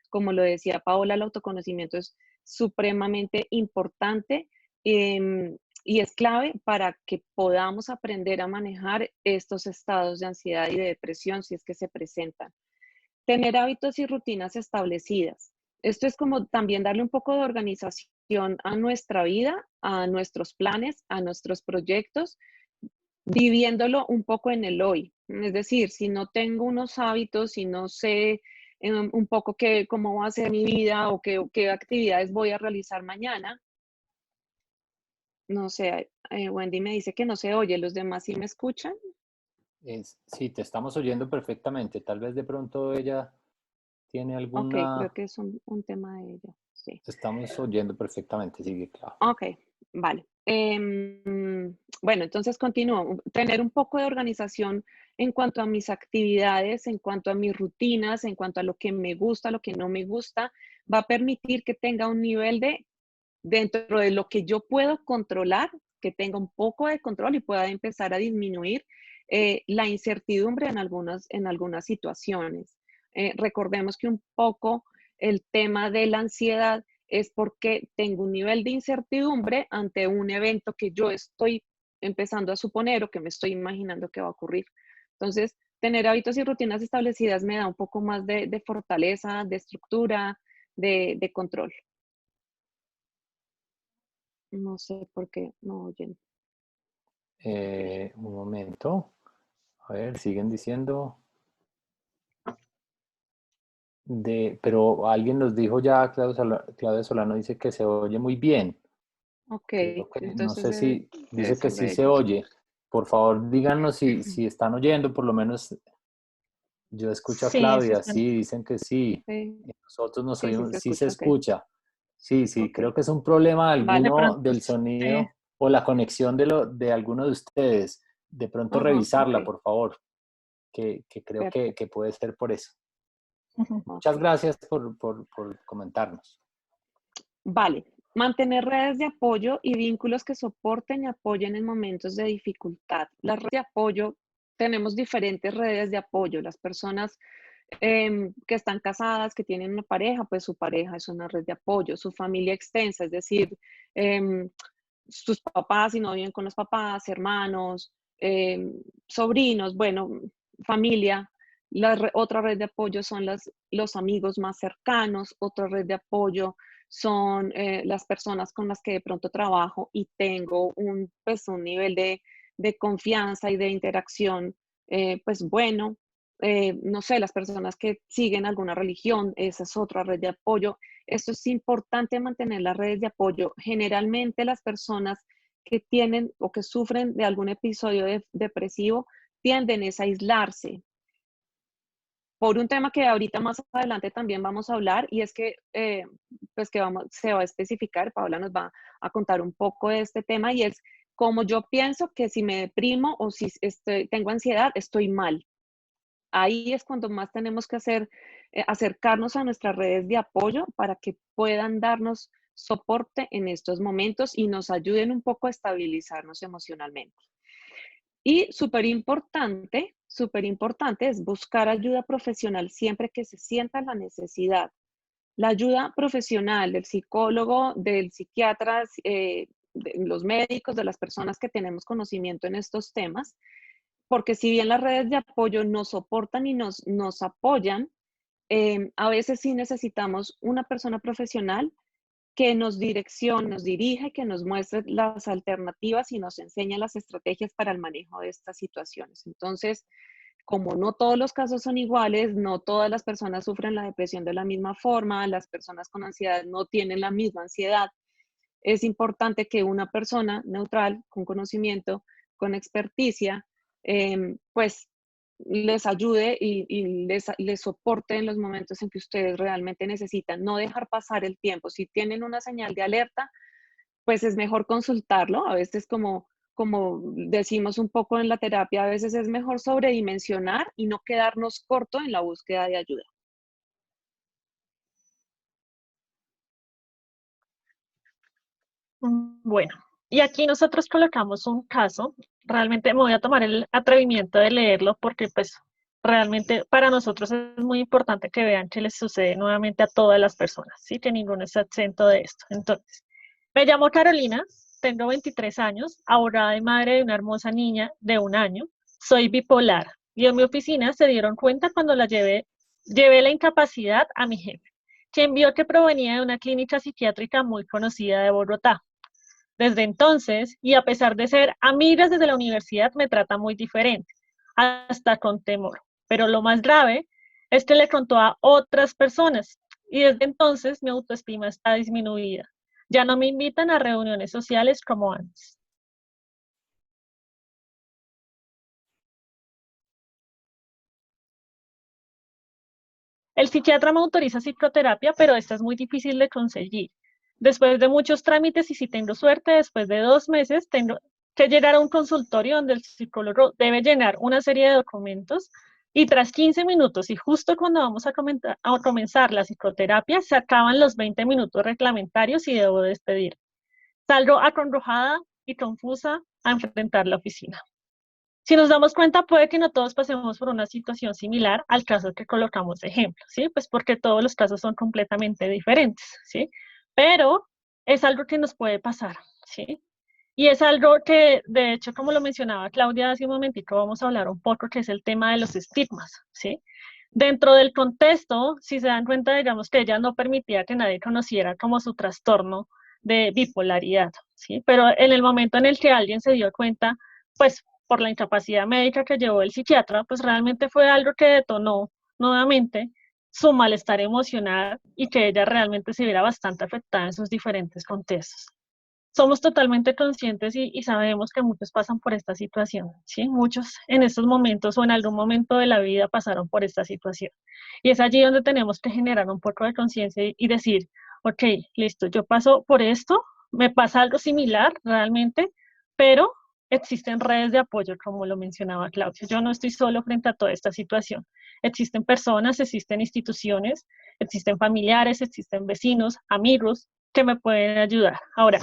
Como lo decía Paola, el autoconocimiento es supremamente importante, y es clave para que podamos aprender a manejar estos estados de ansiedad y de depresión si es que se presentan. Tener hábitos y rutinas establecidas. Esto es como también darle un poco de organización a nuestra vida, a nuestros planes, a nuestros proyectos, viviéndolo un poco en el hoy. Es decir, si no tengo unos hábitos, si no sé un poco cómo va a ser mi vida o qué actividades voy a realizar mañana, no sé, Wendy me dice que no se oye, ¿los demás sí me escuchan? Sí, te estamos oyendo perfectamente. Tal vez de pronto ella tiene Ok, creo alguna... que es un tema de ella, sí. Te estamos oyendo perfectamente, sigue, claro. Ok, vale. Bueno, entonces continúo. Tener un poco de organización en cuanto a mis actividades, en cuanto a mis rutinas, en cuanto a lo que me gusta, lo que no me gusta, va a permitir que tenga un nivel de, dentro de lo que yo puedo controlar, que tenga un poco de control y pueda empezar a disminuir la incertidumbre en algunas situaciones. Recordemos que un poco el tema de la ansiedad es porque tengo un nivel de incertidumbre ante un evento que yo estoy empezando a suponer o que me estoy imaginando que va a ocurrir. Entonces, tener hábitos y rutinas establecidas me da un poco más de fortaleza, de estructura, de control. No sé por qué no oyen. Un momento. A ver, siguen diciendo. Pero alguien nos dijo ya, Claudia Solano dice que se oye muy bien. Ok, Creo que, no entonces sé si debe dice que ser sí de se ellos. oye. Por favor, díganos si están oyendo, por lo menos yo escucho a Sí, sí, Claudia, están. sí, dicen que sí. Sí, Nosotros nos sí, sí oímos, se sí se escucha, ok. escucha. Sí, sí, Ok, creo que es un problema De alguno pronto, del sí. sonido o la conexión de alguno de ustedes. De pronto ajá, ok, revisarla, por favor, que creo que perfecto. puede ser por eso. Ok, Muchas gracias por comentarnos. vale. Mantener redes de apoyo y vínculos que soporten y apoyen en momentos de dificultad. Las redes de apoyo, tenemos diferentes redes de apoyo. Las personas que están casadas, que tienen una pareja, pues su pareja es una red de apoyo. Su familia extensa, es decir, em, sus papás, si no viven con los papás, hermanos, sobrinos, bueno, familia. Otra red de apoyo son los amigos más cercanos. Otra red de apoyo son las personas con las que de pronto trabajo y tengo pues, un nivel de confianza y de interacción, pues bueno. No sé, las personas que siguen alguna religión, esa es otra red de apoyo. Esto es importante, mantener las redes de apoyo. Generalmente las personas que tienen o que sufren de algún episodio depresivo tienden a aislarse. por un tema que ahorita más adelante también vamos a hablar, y es que, pues que se va a especificar, Paola nos va a contar un poco de este tema, y es como yo pienso que si me deprimo o si tengo ansiedad, estoy mal. Ahí es cuando más tenemos que acercarnos a nuestras redes de apoyo para que puedan darnos soporte en estos momentos y nos ayuden un poco a estabilizarnos emocionalmente. Y súper importante es buscar ayuda profesional siempre que se sienta la necesidad. La ayuda profesional del psicólogo, del psiquiatra, de los médicos, de las personas que tenemos conocimiento en estos temas, porque si bien las redes de apoyo nos soportan y nos apoyan, a veces sí necesitamos una persona profesional que nos dirige, que nos muestre las alternativas y nos enseñe las estrategias para el manejo de estas situaciones. Entonces, como no todos los casos son iguales, no todas las personas sufren la depresión de la misma forma, las personas con ansiedad no tienen la misma ansiedad, es importante que una persona neutral, con conocimiento, con experticia, pues les ayude y les soporte en los momentos en que ustedes realmente necesitan. No dejar pasar el tiempo. Si tienen una señal de alerta, pues es mejor consultarlo. A veces, como decimos un poco en la terapia, a veces es mejor sobredimensionar y no quedarnos corto en la búsqueda de ayuda. Bueno, y aquí nosotros colocamos un caso. Realmente me voy a tomar el atrevimiento de leerlo porque pues realmente para nosotros es muy importante que vean que les sucede nuevamente a todas las personas, ¿sí? Que ninguno está exento de esto. Entonces, me llamo Carolina, tengo 23 años, abogada y madre de una hermosa niña de 1 año. Soy bipolar y en mi oficina se dieron cuenta cuando llevé la incapacidad a mi jefe, quien vio que provenía de una clínica psiquiátrica muy conocida de Bogotá. Desde entonces, y a pesar de ser amigas desde la universidad, me trata muy diferente, hasta con temor. Pero lo más grave es que le contó a otras personas y desde entonces mi autoestima está disminuida. Ya no me invitan a reuniones sociales como antes. El psiquiatra me autoriza psicoterapia, pero esta es muy difícil de conseguir. Después de muchos trámites y si tengo suerte, después de 2 meses, tengo que llegar a un consultorio donde el psicólogo debe llenar una serie de documentos y tras 15 minutos y justo cuando vamos a comenzar la psicoterapia, se acaban los 20 minutos reglamentarios y debo despedir. Salgo acongojada y confusa a enfrentar la oficina. Si nos damos cuenta, puede que no todos pasemos por una situación similar al caso que colocamos de ejemplo, ¿sí? Pues porque todos los casos son completamente diferentes, ¿sí? Pero es algo que nos puede pasar, ¿sí? Y es algo que, de hecho, como lo mencionaba Claudia hace un momentito, vamos a hablar un poco, que es el tema de los estigmas, ¿sí? Dentro del contexto, si se dan cuenta, digamos que ella no permitía que nadie conociera como su trastorno de bipolaridad, ¿sí? Pero en el momento en el que alguien se dio cuenta, pues por la incapacidad médica que llevó el psiquiatra, pues realmente fue algo que detonó nuevamente su malestar emocional y que ella realmente se viera bastante afectada en sus diferentes contextos. Somos totalmente conscientes y sabemos que muchos pasan por esta situación, ¿sí? Muchos en estos momentos o en algún momento de la vida pasaron por esta situación. Y es allí donde tenemos que generar un poco de conciencia y decir, ok, listo, yo paso por esto, me pasa algo similar realmente, pero existen redes de apoyo, como lo mencionaba Claudia. Yo no estoy solo frente a toda esta situación. Existen personas, existen instituciones, existen familiares, existen vecinos, amigos que me pueden ayudar. Ahora,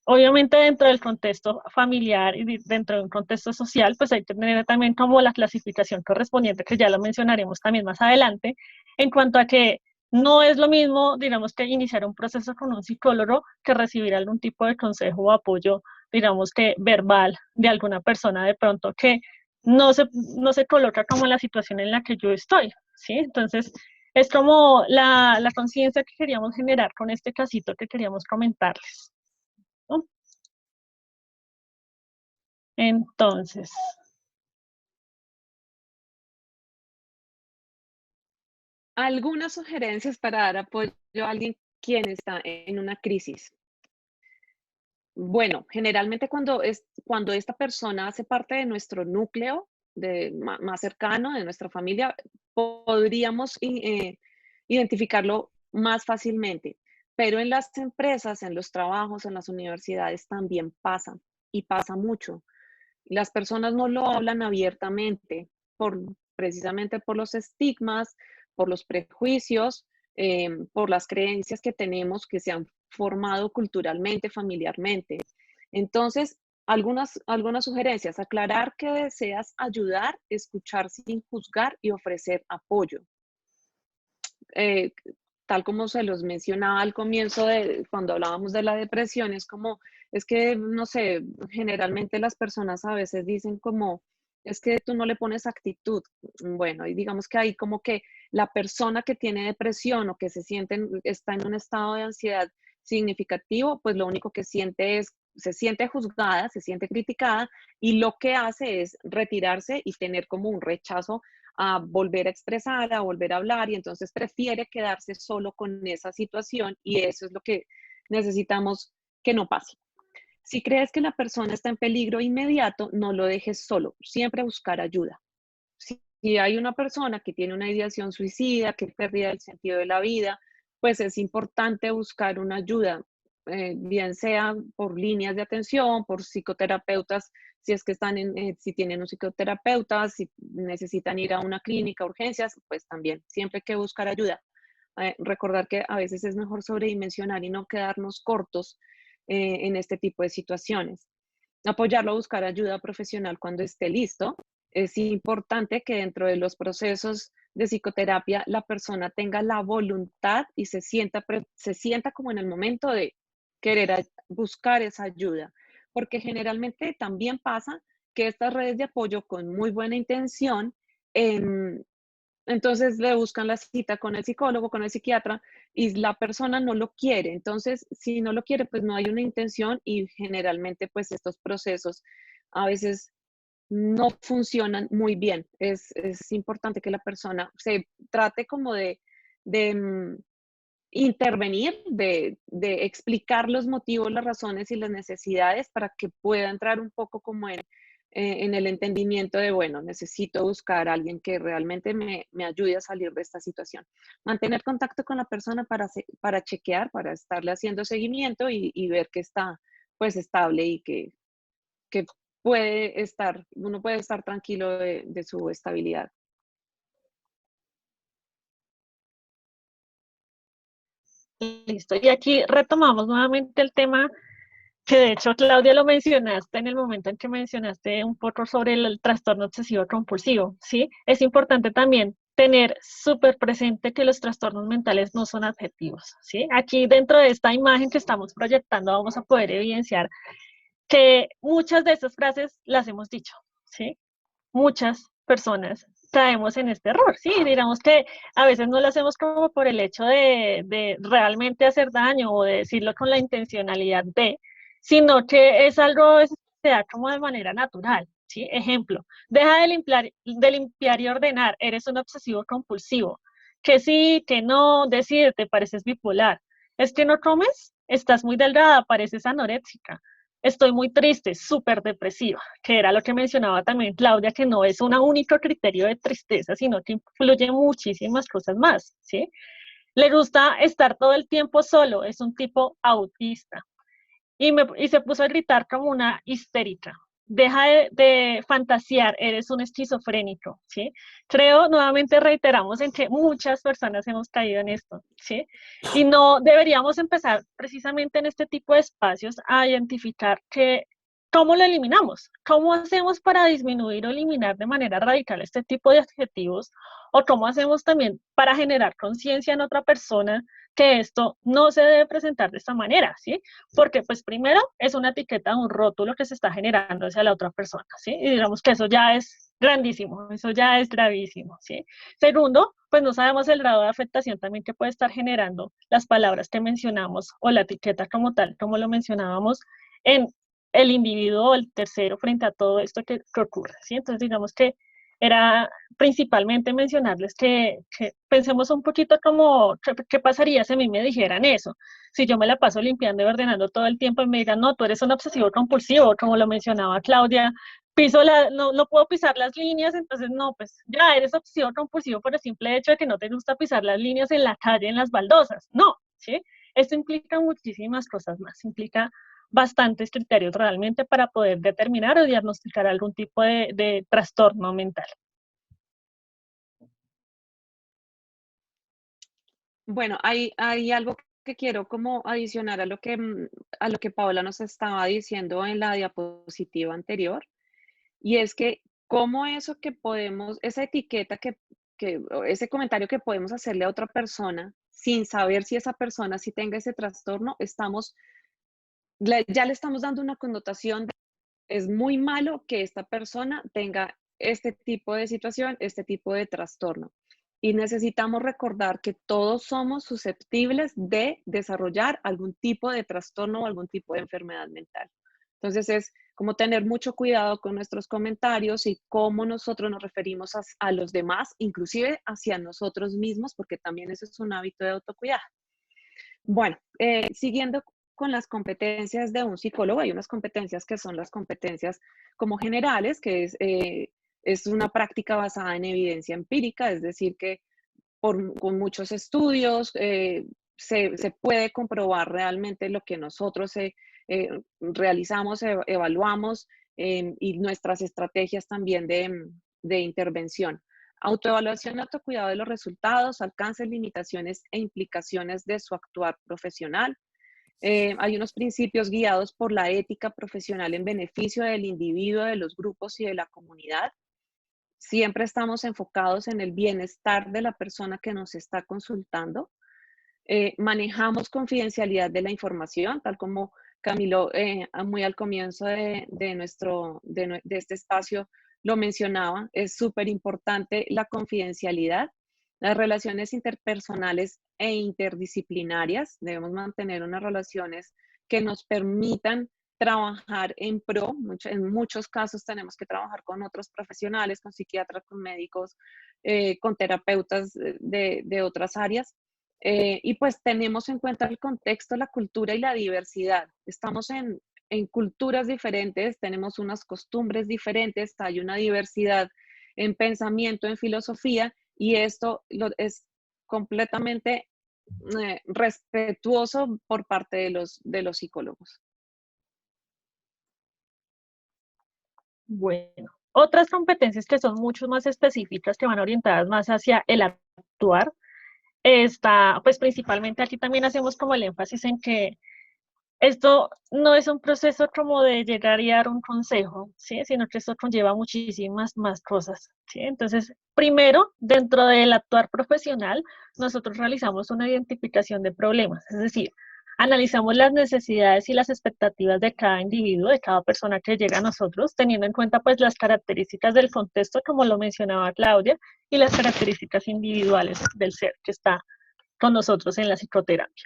obviamente dentro del contexto familiar y dentro de un contexto social, pues hay que tener también como la clasificación correspondiente, que ya lo mencionaremos también más adelante, en cuanto a que no es lo mismo, digamos, que iniciar un proceso con un psicólogo que recibir algún tipo de consejo o apoyo, digamos que verbal de alguna persona de pronto que no se coloca como en la situación en la que yo estoy, ¿sí? Entonces, es como la conciencia que queríamos generar con este casito que queríamos comentarles. Entonces, Algunas sugerencias para dar apoyo a alguien quien está en una crisis. Bueno, generalmente cuando esta persona hace parte de nuestro núcleo, más cercano, de nuestra familia, podríamos identificarlo más fácilmente. Pero en las empresas, en los trabajos, en las universidades también pasa, y pasa mucho. Las personas no lo hablan abiertamente precisamente por los estigmas, por los prejuicios, por las creencias que tenemos que se han formado culturalmente, familiarmente. Entonces, algunas sugerencias: aclarar que deseas ayudar, escuchar sin juzgar y ofrecer apoyo. Eh, Tal como se los mencionaba al comienzo, cuando hablábamos de la depresión, es que, no sé, generalmente las personas a veces dicen como, es que tú no le pones actitud. Bueno, y digamos que ahí como que la persona que tiene depresión o que está en un estado de ansiedad significativo, pues lo único que siente se siente juzgada, se siente criticada, y lo que hace es retirarse y tener como un rechazo a volver a expresar, a volver a hablar, y entonces prefiere quedarse solo con esa situación, y eso es lo que necesitamos que no pase. Si crees que la persona está en peligro inmediato, no lo dejes solo, siempre buscar ayuda. Si hay una persona que tiene una ideación suicida, que pérdida el sentido de la vida, pues es importante buscar una ayuda, bien sea por líneas de atención, por psicoterapeutas, si es que si tienen un psicoterapeuta, si necesitan ir a una clínica, urgencias, pues también, siempre hay que buscar ayuda. Recordar que a veces es mejor sobredimensionar y no quedarnos cortos en este tipo de situaciones. Apoyarlo a buscar ayuda profesional cuando esté listo. Es importante que dentro de los procesos de psicoterapia la persona tenga la voluntad y se sienta como en el momento de querer buscar esa ayuda, porque generalmente también pasa que estas redes de apoyo con muy buena intención, entonces le buscan la cita con el psicólogo, con el psiquiatra, y la persona no lo quiere. Entonces, si no lo quiere, pues no hay una intención, y generalmente pues estos procesos a veces no funcionan muy bien. Es importante que la persona se trate como de intervenir, de explicar los motivos, las razones y las necesidades, para que pueda entrar un poco como en el entendimiento de, bueno, necesito buscar a alguien que realmente me ayude a salir de esta situación. Mantener contacto con la persona para chequear, para estarle haciendo seguimiento, y ver que está pues estable, y que uno puede estar tranquilo de su estabilidad. Listo. Y aquí retomamos nuevamente el tema que de hecho, Claudia, lo mencionaste en el momento en que mencionaste un poco sobre el trastorno obsesivo compulsivo, ¿sí? Es importante también tener súper presente que los trastornos mentales no son adjetivos, ¿sí? Aquí dentro de esta imagen que estamos proyectando vamos a poder evidenciar que muchas de estas frases las hemos dicho, ¿sí? Muchas personas caemos en este error, ¿sí? Digamos que a veces no lo hacemos como por el hecho de realmente hacer daño o de decirlo con la intencionalidad de, sino que es algo que se da como de manera natural, ¿sí? Ejemplo, deja de limpiar y ordenar, eres un obsesivo compulsivo. Que sí, que no, decídete, pareces bipolar. Es que no comes, estás muy delgada, pareces anoréxica. Estoy muy triste, súper depresiva, que era lo que mencionaba también Claudia, que no es un único criterio de tristeza, sino que influye muchísimas cosas más, ¿sí? Le gusta estar todo el tiempo solo, es un tipo autista. Y se puso a gritar como una histérica. Deja de fantasear, eres un esquizofrénico, ¿sí? Creo, nuevamente reiteramos en que muchas personas hemos caído en esto, ¿sí? Y no deberíamos empezar precisamente en este tipo de espacios a identificar cómo lo eliminamos, cómo hacemos para disminuir o eliminar de manera radical este tipo de adjetivos, o cómo hacemos también para generar conciencia en otra persona que esto no se debe presentar de esta manera, ¿sí? Porque pues primero es una etiqueta, un rótulo que se está generando hacia la otra persona, ¿sí? Y digamos que eso ya es grandísimo, eso ya es gravísimo, ¿sí? Segundo, pues no sabemos el grado de afectación también que puede estar generando las palabras que mencionamos o la etiqueta como tal, como lo mencionábamos, en el individuo o el tercero frente a todo esto que ocurre, ¿sí? Entonces digamos que era principalmente mencionarles que pensemos un poquito como, ¿qué pasaría si a mí me dijeran eso? Si yo me la paso limpiando y ordenando todo el tiempo y me digan, no, tú eres un obsesivo compulsivo, como lo mencionaba Claudia, no puedo pisar las líneas, entonces no, pues ya eres obsesivo compulsivo por el simple hecho de que no te gusta pisar las líneas en la calle, en las baldosas. No, ¿sí? Esto implica muchísimas cosas más, implica bastantes criterios realmente para poder determinar o diagnosticar algún tipo de trastorno mental. Bueno, hay algo que quiero como adicionar a lo que Paola nos estaba diciendo en la diapositiva anterior, y es que cómo eso que podemos, esa etiqueta o ese comentario que podemos hacerle a otra persona sin saber si esa persona sí tenga ese trastorno, ya le estamos dando una connotación de es muy malo que esta persona tenga este tipo de situación, este tipo de trastorno. Y necesitamos recordar que todos somos susceptibles de desarrollar algún tipo de trastorno o algún tipo de enfermedad mental. Entonces es como tener mucho cuidado con nuestros comentarios y cómo nosotros nos referimos a los demás, inclusive hacia nosotros mismos, porque también eso es un hábito de autocuidado. Bueno, siguiendo con las competencias de un psicólogo, hay unas competencias que son las competencias como generales, que es una práctica basada en evidencia empírica, es decir, que con muchos estudios se puede comprobar realmente lo que nosotros realizamos, evaluamos y nuestras estrategias también de intervención. Autoevaluación y autocuidado de los resultados, alcances, limitaciones e implicaciones de su actuar profesional. Hay unos principios guiados por la ética profesional en beneficio del individuo, de los grupos y de la comunidad. Siempre estamos enfocados en el bienestar de la persona que nos está consultando. Manejamos confidencialidad de la información, tal como Camilo muy al comienzo de este espacio lo mencionaba. Es súper importante la confidencialidad. Las relaciones interpersonales e interdisciplinarias. Debemos mantener unas relaciones que nos permitan trabajar en pro. En muchos casos tenemos que trabajar con otros profesionales, con psiquiatras, con médicos, con terapeutas de otras áreas. Y pues tenemos en cuenta el contexto, la cultura y la diversidad. Estamos en culturas diferentes, tenemos unas costumbres diferentes, hay una diversidad en pensamiento, en filosofía, y esto es completamente respetuoso por parte de los psicólogos. Bueno, otras competencias que son mucho más específicas, que van orientadas más hacia el actuar, pues principalmente aquí también hacemos como el énfasis en que esto no es un proceso como de llegar y dar un consejo, ¿sí? Sino que esto conlleva muchísimas más cosas, ¿sí? Entonces, primero, dentro del actuar profesional, nosotros realizamos una identificación de problemas, es decir, analizamos las necesidades y las expectativas de cada individuo, de cada persona que llega a nosotros, teniendo en cuenta pues las características del contexto, como lo mencionaba Claudia, y las características individuales del ser que está con nosotros en la psicoterapia.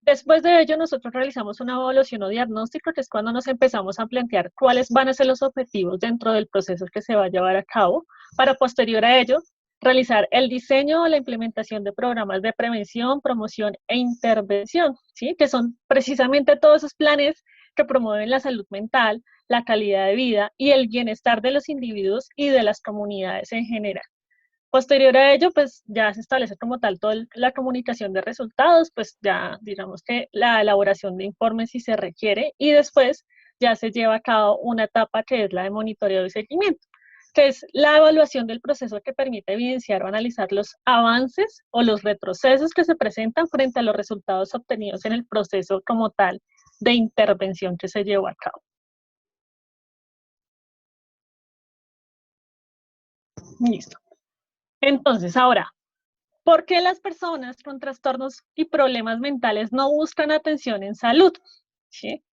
Después de ello, nosotros realizamos una evaluación o diagnóstico, que es cuando nos empezamos a plantear cuáles van a ser los objetivos dentro del proceso que se va a llevar a cabo, para posterior a ello realizar el diseño o la implementación de programas de prevención, promoción e intervención, ¿sí? Que son precisamente todos esos planes que promueven la salud mental, la calidad de vida y el bienestar de los individuos y de las comunidades en general. Posterior a ello, pues ya se establece como tal toda la comunicación de resultados, pues ya digamos que la elaboración de informes si se requiere, y después ya se lleva a cabo una etapa que es la de monitoreo y seguimiento, que es la evaluación del proceso que permite evidenciar o analizar los avances o los retrocesos que se presentan frente a los resultados obtenidos en el proceso como tal de intervención que se llevó a cabo. Listo. Entonces, ahora, ¿por qué las personas con trastornos y problemas mentales no buscan atención en salud? ¿Sí?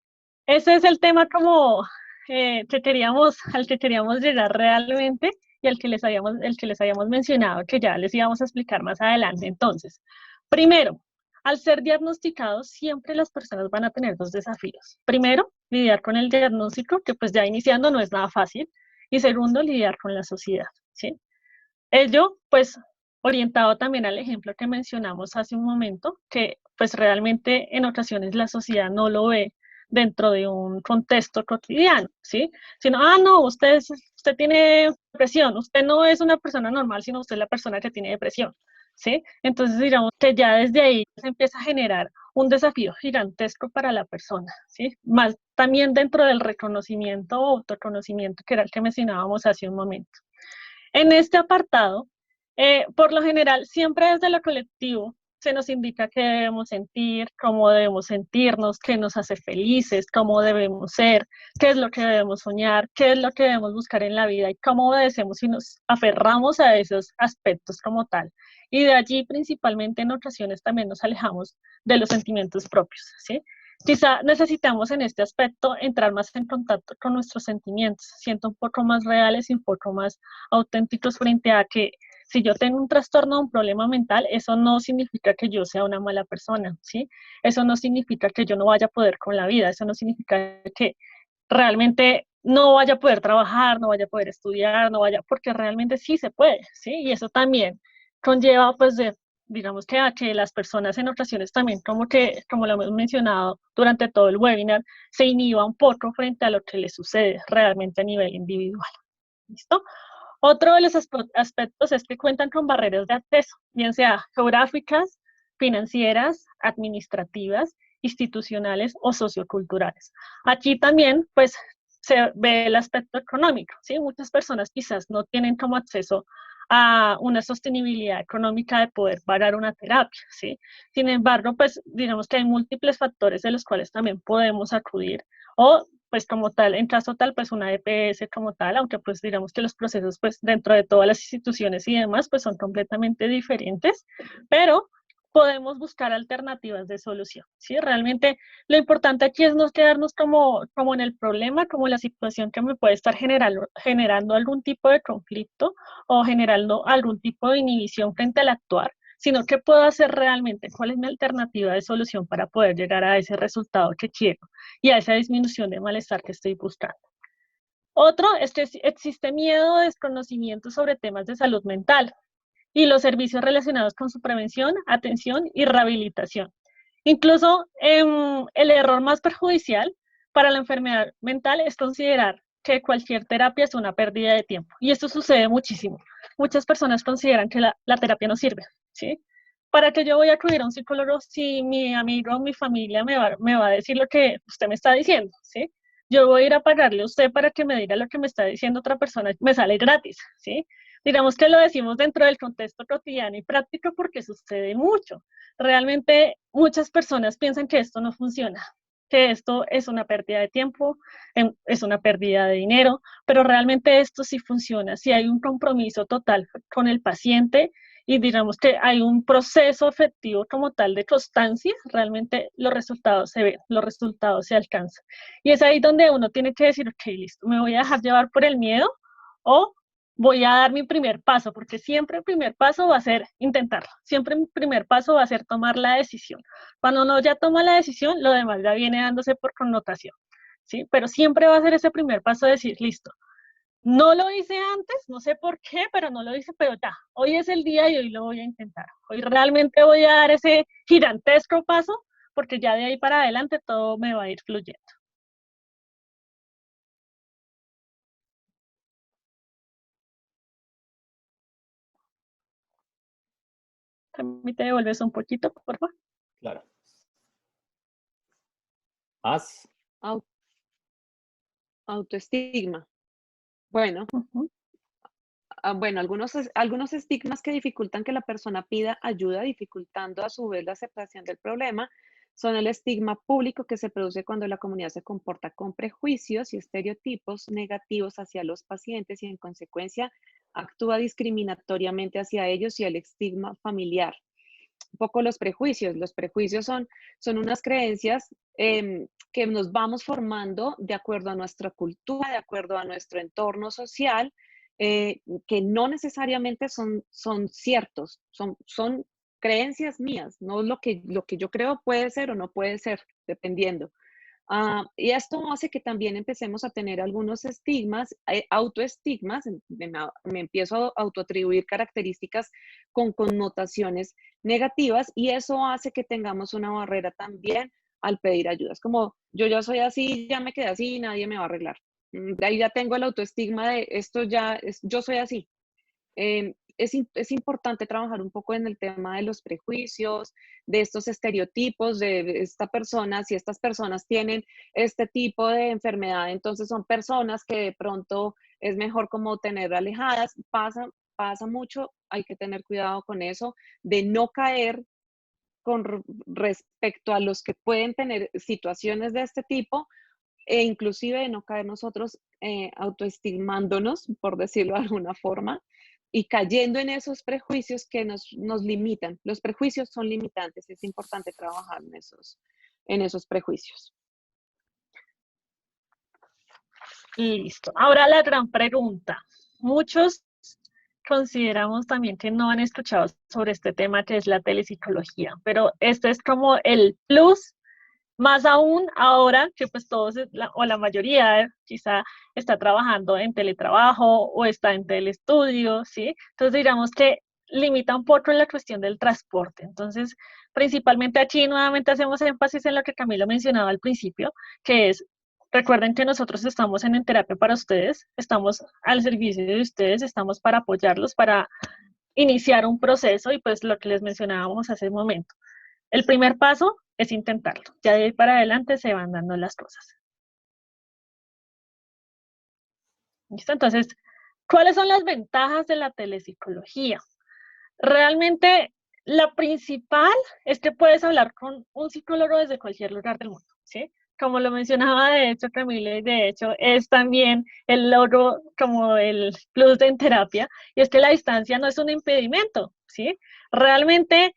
Ese es el tema como al que queríamos llegar realmente, y el que les habíamos mencionado, que ya les íbamos a explicar más adelante. Entonces, primero, al ser diagnosticados, siempre las personas van a tener dos desafíos. Primero, lidiar con el diagnóstico, que pues ya iniciando no es nada fácil. Y segundo, lidiar con la sociedad, ¿sí? Ello, pues, orientado también al ejemplo que mencionamos hace un momento, que pues realmente en ocasiones la sociedad no lo ve dentro de un contexto cotidiano, ¿sí? Sino, no, usted tiene depresión, usted no es una persona normal, sino usted es la persona que tiene depresión, ¿sí? Entonces, digamos que ya desde ahí se empieza a generar un desafío gigantesco para la persona, ¿sí? Más también dentro del reconocimiento o autoconocimiento, que era el que mencionábamos hace un momento. En este apartado, por lo general, siempre desde lo colectivo se nos indica qué debemos sentir, cómo debemos sentirnos, qué nos hace felices, cómo debemos ser, qué es lo que debemos soñar, qué es lo que debemos buscar en la vida y cómo obedecemos y nos aferramos a esos aspectos como tal. Y de allí, principalmente en ocasiones, también nos alejamos de los sentimientos propios, ¿sí? Quizá necesitamos en este aspecto entrar más en contacto con nuestros sentimientos, siendo un poco más reales y un poco más auténticos frente a que si yo tengo un trastorno o un problema mental, eso no significa que yo sea una mala persona, ¿sí? Eso no significa que yo no vaya a poder con la vida, eso no significa que realmente no vaya a poder trabajar, no vaya a poder estudiar, no vaya, porque realmente sí se puede, ¿sí? Y eso también conlleva, pues, digamos que a que las personas en ocasiones también, como lo hemos mencionado durante todo el webinar, se inhiba un poco frente a lo que les sucede realmente a nivel individual. ¿Listo? Otro de los aspectos es que cuentan con barreras de acceso, bien sea geográficas, financieras, administrativas, institucionales o socioculturales. Aquí también, pues, se ve el aspecto económico, ¿sí? Muchas personas quizás no tienen como acceso a una sostenibilidad económica de poder pagar una terapia, ¿sí? Sin embargo, pues, digamos que hay múltiples factores de los cuales también podemos acudir o pues como tal, en caso tal, pues una EPS como tal, aunque pues digamos que los procesos pues dentro de todas las instituciones y demás pues son completamente diferentes, pero podemos buscar alternativas de solución, ¿sí? Realmente lo importante aquí es no quedarnos como en el problema, como la situación que me puede estar generando algún tipo de conflicto o generando algún tipo de inhibición frente al actuar, sino qué puedo hacer realmente, cuál es mi alternativa de solución para poder llegar a ese resultado que quiero y a esa disminución de malestar que estoy buscando. Otro es que existe miedo o desconocimiento sobre temas de salud mental y los servicios relacionados con su prevención, atención y rehabilitación. Incluso el error más perjudicial para la enfermedad mental es considerar que cualquier terapia es una pérdida de tiempo. Y esto sucede muchísimo. Muchas personas consideran que la terapia no sirve, ¿sí? ¿Para qué yo voy a acudir a un psicólogo si mi amigo o mi familia me va a decir lo que usted me está diciendo, ¿sí? Yo voy a ir a pagarle a usted para que me diga lo que me está diciendo otra persona, me sale gratis, ¿sí? Digamos que lo decimos dentro del contexto cotidiano y práctico porque sucede mucho. Realmente muchas personas piensan que esto no funciona, que esto es una pérdida de tiempo, es una pérdida de dinero, pero realmente esto sí funciona, si hay un compromiso total con el paciente y digamos que hay un proceso efectivo como tal de constancia, realmente los resultados se ven, los resultados se alcanzan. Y es ahí donde uno tiene que decir, ok, listo, me voy a dejar llevar por el miedo o voy a dar mi primer paso, porque siempre el primer paso va a ser intentarlo, siempre mi primer paso va a ser tomar la decisión. Cuando uno ya toma la decisión, lo demás ya viene dándose por connotación, ¿sí? Pero siempre va a ser ese primer paso de decir, listo, no lo hice antes, no sé por qué, pero no lo hice, pero ya, hoy es el día y hoy lo voy a intentar. Hoy realmente voy a dar ese gigantesco paso, porque ya de ahí para adelante todo me va a ir fluyendo. ¿Me te devuelves un poquito, por favor? Claro. ¿Más? Autoestigma. Bueno, bueno, algunos estigmas que dificultan que la persona pida ayuda, dificultando a su vez la aceptación del problema, son el estigma público que se produce cuando la comunidad se comporta con prejuicios y estereotipos negativos hacia los pacientes y en consecuencia actúa discriminatoriamente hacia ellos, y el estigma familiar. Un poco los prejuicios. Los prejuicios son unas creencias que nos vamos formando de acuerdo a nuestra cultura, de acuerdo a nuestro entorno social, que no necesariamente son ciertos, son creencias mías, no lo que yo creo puede ser o no puede ser, dependiendo. Y esto hace que también empecemos a tener algunos estigmas, autoestigmas, me empiezo a autoatribuir características con connotaciones negativas, y eso hace que tengamos una barrera también al pedir ayuda. Es como, yo ya soy así, ya me quedé así y nadie me va a arreglar. De ahí ya tengo el autoestigma de esto ya, yo soy así. Es importante trabajar un poco en el tema de los prejuicios, de estos estereotipos de esta persona, si estas personas tienen este tipo de enfermedad, entonces son personas que de pronto es mejor como tener alejadas. Pasa mucho, hay que tener cuidado con eso, de no caer con respecto a los que pueden tener situaciones de este tipo, e inclusive de no caer nosotros autoestimándonos, por decirlo de alguna forma, y cayendo en esos prejuicios que nos limitan. Los prejuicios son limitantes, es importante trabajar en esos prejuicios. Listo. Ahora la gran pregunta. Muchos consideramos también que no han escuchado sobre este tema que es la telepsicología, pero este es como el plus, más aún ahora que pues todos, o la mayoría quizá está trabajando en teletrabajo o está en telestudio, ¿sí? Entonces digamos que limita un poco la cuestión del transporte. Entonces, principalmente aquí nuevamente hacemos énfasis en lo que Camilo mencionaba al principio, que es, recuerden que nosotros estamos en terapia para ustedes, estamos al servicio de ustedes, estamos para apoyarlos, para iniciar un proceso y pues lo que les mencionábamos hace un momento. El primer paso es intentarlo. Ya de ahí para adelante se van dando las cosas. ¿Listo? Entonces, ¿cuáles son las ventajas de la telepsicología? Realmente, la principal es que puedes hablar con un psicólogo desde cualquier lugar del mundo, ¿sí? Como lo mencionaba de hecho Camila, y de hecho es también el logro como el plus de en terapia, y es que la distancia no es un impedimento, ¿sí? Realmente,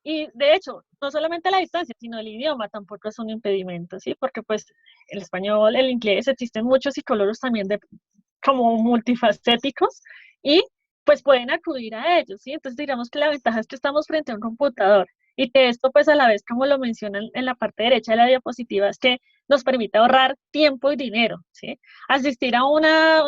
y de hecho, no solamente la distancia, sino el idioma tampoco es un impedimento, ¿sí? Porque pues el español, el inglés, existen muchos psicólogos también como multifacéticos, y pues pueden acudir a ellos, ¿sí? Entonces digamos que la ventaja es que estamos frente a un computador y que esto pues a la vez, como lo mencionan en la parte derecha de la diapositiva, es que nos permite ahorrar tiempo y dinero, ¿sí? Asistir a una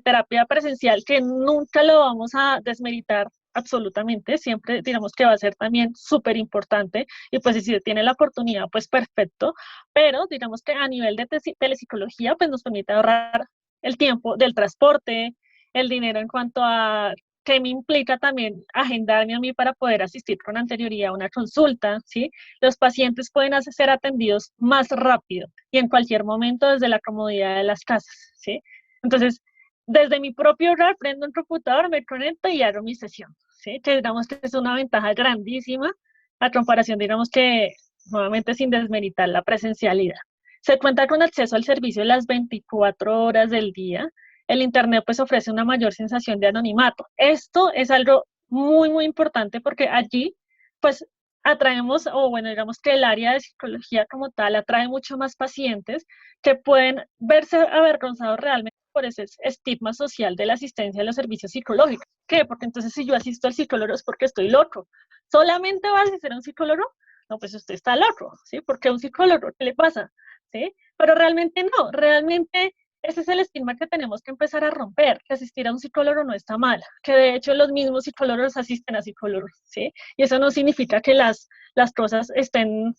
terapia presencial que nunca lo vamos a desmeritar absolutamente, siempre digamos que va a ser también súper importante y pues si se tiene la oportunidad, pues perfecto, pero digamos que a nivel de telepsicología pues nos permite ahorrar el tiempo del transporte, el dinero en cuanto a qué me implica también agendarme a mí para poder asistir con anterioridad a una consulta, ¿sí? Los pacientes pueden ser atendidos más rápido y en cualquier momento desde la comodidad de las casas, ¿sí? Entonces, desde mi propio hogar prendo un computador, me conecto y hago mi sesión, ¿sí? Que digamos que es una ventaja grandísima a comparación, digamos que, nuevamente sin desmeritar la presencialidad. Se cuenta con acceso al servicio las 24 horas del día. El Internet pues ofrece una mayor sensación de anonimato. Esto es algo muy, muy importante porque allí pues atraemos, o bueno, digamos que el área de psicología como tal atrae mucho más pacientes que pueden verse avergonzados realmente por ese estigma social de la asistencia a los servicios psicológicos. ¿Qué? Porque entonces si yo asisto al psicólogo es porque estoy loco. ¿Solamente vas a asistir a un psicólogo? No, pues usted está loco, ¿sí? Porque a un psicólogo, ¿qué le pasa? ¿Sí? Pero realmente no, realmente ese es el estigma que tenemos que empezar a romper, que asistir a un psicólogo no está mal, que de hecho los mismos psicólogos asisten a psicólogos, ¿sí? Y eso no significa que las cosas estén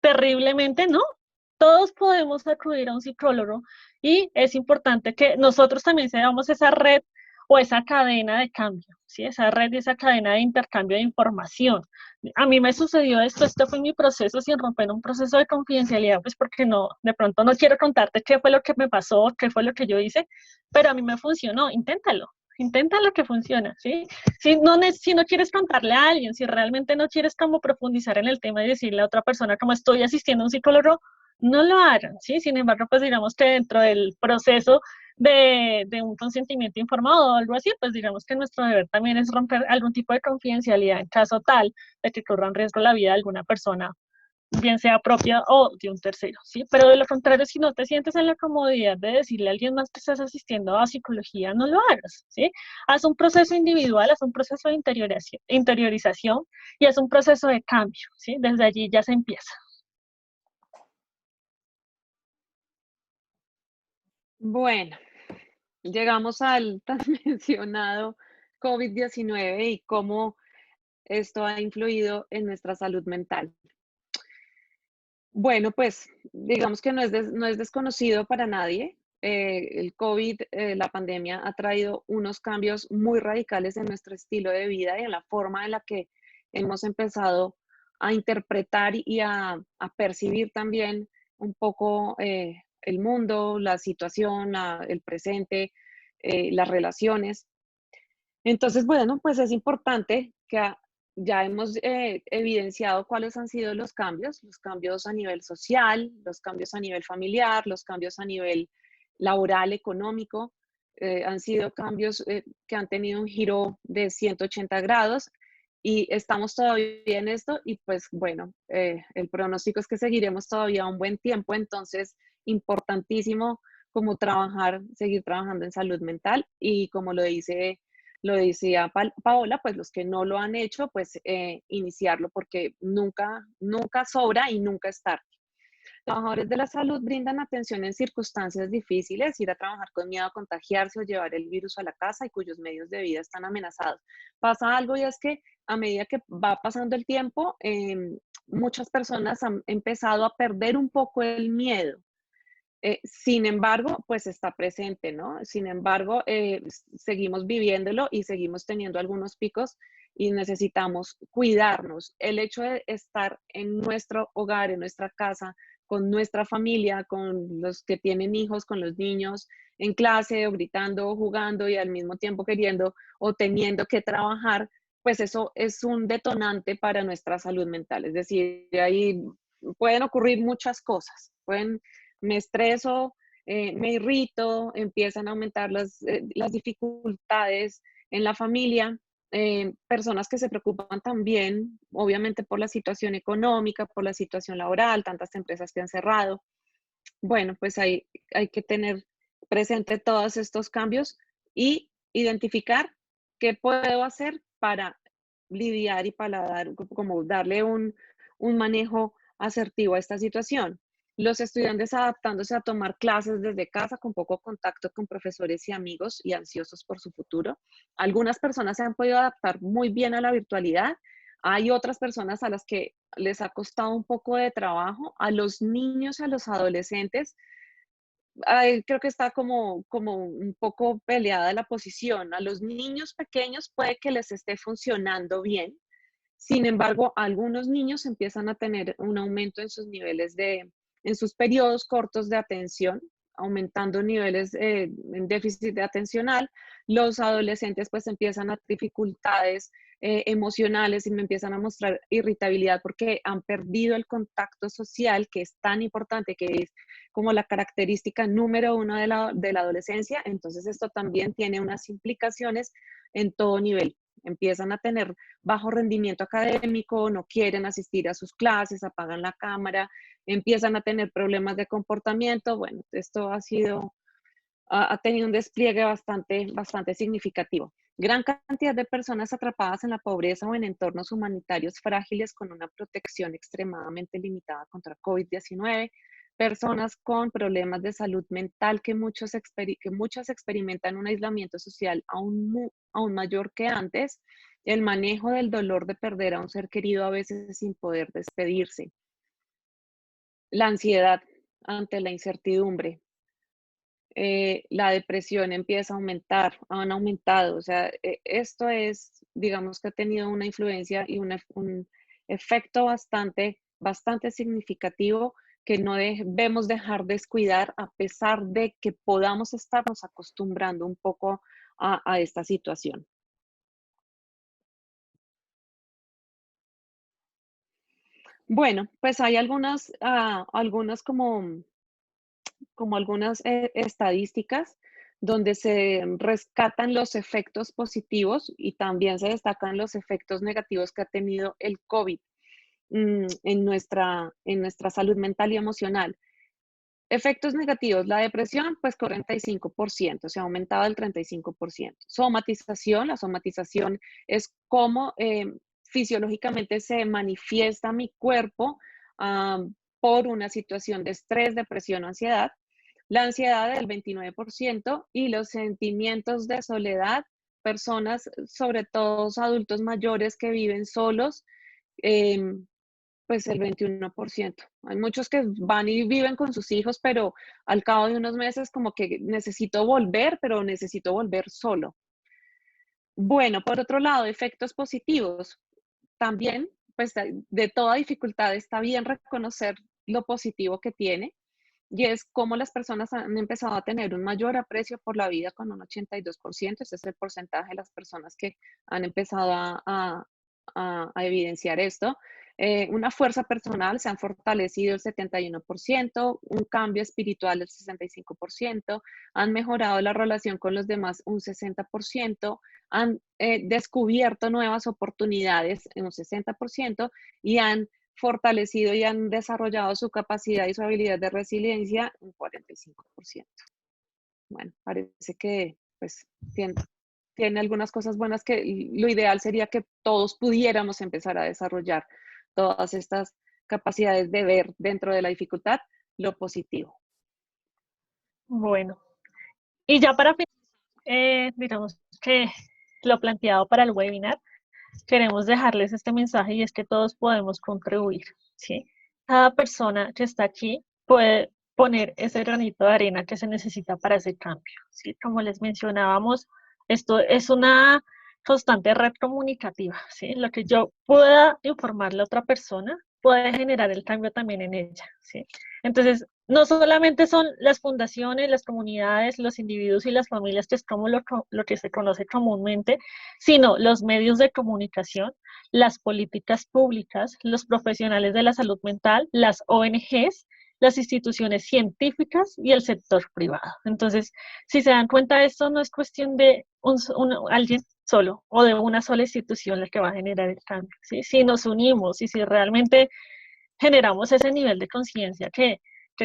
terriblemente, ¿no? Todos podemos acudir a un psicólogo y es importante que nosotros también seamos esa red o esa cadena de cambio, ¿sí? Esa red y esa cadena de intercambio de información. A mí me sucedió esto, este fue mi proceso sin romper un proceso de confidencialidad, pues porque no, de pronto no quiero contarte qué fue lo que me pasó, qué fue lo que yo hice, pero a mí me funcionó, inténtalo que funciona, ¿sí? Si no quieres contarle a alguien, si realmente no quieres como profundizar en el tema y decirle a otra persona como estoy asistiendo a un psicólogo, no lo hagan, ¿sí? Sin embargo, pues digamos que dentro del proceso de un consentimiento informado o algo así, pues digamos que nuestro deber también es romper algún tipo de confidencialidad en caso tal de que corra en riesgo la vida de alguna persona, bien sea propia o de un tercero, ¿sí? Pero de lo contrario, si no te sientes en la comodidad de decirle a alguien más que estás asistiendo a psicología, no lo hagas, ¿sí? Haz un proceso individual, haz un proceso de interiorización y haz un proceso de cambio, ¿sí? Desde allí ya se empieza. Bueno, llegamos al tan mencionado COVID-19 y cómo esto ha influido en nuestra salud mental. Bueno, pues digamos que no es desconocido para nadie. El COVID, la pandemia, ha traído unos cambios muy radicales en nuestro estilo de vida y en la forma en la que hemos empezado a interpretar y a percibir también un poco el mundo, la situación, el presente, las relaciones. Entonces, bueno, pues es importante que ya hemos evidenciado cuáles han sido los cambios a nivel social, los cambios a nivel familiar, los cambios a nivel laboral, económico. Han sido cambios que han tenido un giro de 180 grados y estamos todavía en esto y pues bueno, el pronóstico es que seguiremos todavía un buen tiempo, entonces importantísimo como trabajar, seguir trabajando en salud mental y como lo decía Paola, pues los que no lo han hecho, pues iniciarlo porque nunca sobra y nunca es tarde. Trabajadores de la salud brindan atención en circunstancias difíciles, ir a trabajar con miedo a contagiarse o llevar el virus a la casa y cuyos medios de vida están amenazados. Pasa algo y es que a medida que va pasando el tiempo, muchas personas han empezado a perder un poco el miedo. Sin embargo, pues está presente, ¿no? Sin embargo, seguimos viviéndolo y seguimos teniendo algunos picos y necesitamos cuidarnos. El hecho de estar en nuestro hogar, en nuestra casa, con nuestra familia, con los que tienen hijos, con los niños en clase o gritando o jugando y al mismo tiempo queriendo o teniendo que trabajar, pues eso es un detonante para nuestra salud mental. Es decir, ahí pueden ocurrir muchas cosas, me estreso, me irrito, empiezan a aumentar las dificultades en la familia, personas que se preocupan también, obviamente, por la situación económica, por la situación laboral, tantas empresas que han cerrado. Bueno, pues hay que tener presente todos estos cambios y identificar qué puedo hacer para lidiar y para como darle un manejo asertivo a esta situación. Los estudiantes adaptándose a tomar clases desde casa con poco contacto con profesores y amigos y ansiosos por su futuro. Algunas personas se han podido adaptar muy bien a la virtualidad. Hay otras personas a las que les ha costado un poco de trabajo. A los niños y a los adolescentes, creo que está como un poco peleada la posición. A los niños pequeños puede que les esté funcionando bien. Sin embargo, algunos niños empiezan a tener un aumento en sus niveles en sus periodos cortos de atención, aumentando niveles en déficit de atencional. Los adolescentes pues empiezan a tener dificultades emocionales y me empiezan a mostrar irritabilidad porque han perdido el contacto social que es tan importante, que es como la característica número uno de la adolescencia. Entonces esto también tiene unas implicaciones en todo nivel. Empiezan a tener bajo rendimiento académico, no quieren asistir a sus clases, apagan la cámara, empiezan a tener problemas de comportamiento. Bueno, esto ha tenido un despliegue bastante significativo. Gran cantidad de personas atrapadas en la pobreza o en entornos humanitarios frágiles con una protección extremadamente limitada contra COVID-19, personas con problemas de salud mental que muchas experimentan un aislamiento social aún mayor que antes, el manejo del dolor de perder a un ser querido a veces sin poder despedirse, la ansiedad ante la incertidumbre, la depresión empieza a aumentar, han aumentado, o sea, esto es, digamos que ha tenido una influencia y un efecto bastante significativo que no debemos dejar descuidar a pesar de que podamos estarnos acostumbrando un poco a esta situación. Bueno, pues hay algunas como algunas estadísticas donde se rescatan los efectos positivos y también se destacan los efectos negativos que ha tenido el COVID en nuestra salud mental y emocional. Efectos negativos, la depresión, pues 45%, se ha aumentado el 35%. Somatización, la somatización es cómo fisiológicamente se manifiesta mi cuerpo por una situación de estrés, depresión o ansiedad. La ansiedad del 29% y los sentimientos de soledad, personas, sobre todo adultos mayores que viven solos, pues el 21%. Hay muchos que van y viven con sus hijos, pero al cabo de unos meses como que necesito volver, pero necesito volver solo. Bueno, por otro lado, efectos positivos. También, pues de toda dificultad está bien reconocer lo positivo que tiene, y es cómo las personas han empezado a tener un mayor aprecio por la vida con un 82%. Ese es el porcentaje de las personas que han empezado a evidenciar esto. Una fuerza personal se han fortalecido el 71%, un cambio espiritual del 65%, han mejorado la relación con los demás un 60%, han descubierto nuevas oportunidades en un 60% y han fortalecido y han desarrollado su capacidad y su habilidad de resiliencia un 45%. Bueno, parece que pues tiene algunas cosas buenas que lo ideal sería que todos pudiéramos empezar a desarrollar todas estas capacidades de ver dentro de la dificultad lo positivo. Bueno, y ya para finalizar, digamos que lo planteado para el webinar, queremos dejarles este mensaje y es que todos podemos contribuir, ¿sí? Cada persona que está aquí puede poner ese granito de arena que se necesita para ese cambio, ¿sí? Como les mencionábamos, esto es una constante red comunicativa, ¿sí? Lo que yo pueda informarle a otra persona puede generar el cambio también en ella, ¿sí? Entonces, no solamente son las fundaciones, las comunidades, los individuos y las familias, que es como lo que se conoce comúnmente, sino los medios de comunicación, las políticas públicas, los profesionales de la salud mental, las ONGs, las instituciones científicas y el sector privado. Entonces, si se dan cuenta, esto no es cuestión de alguien solo o de una sola institución la que va a generar el cambio, ¿sí? Si nos unimos y si realmente generamos ese nivel de conciencia que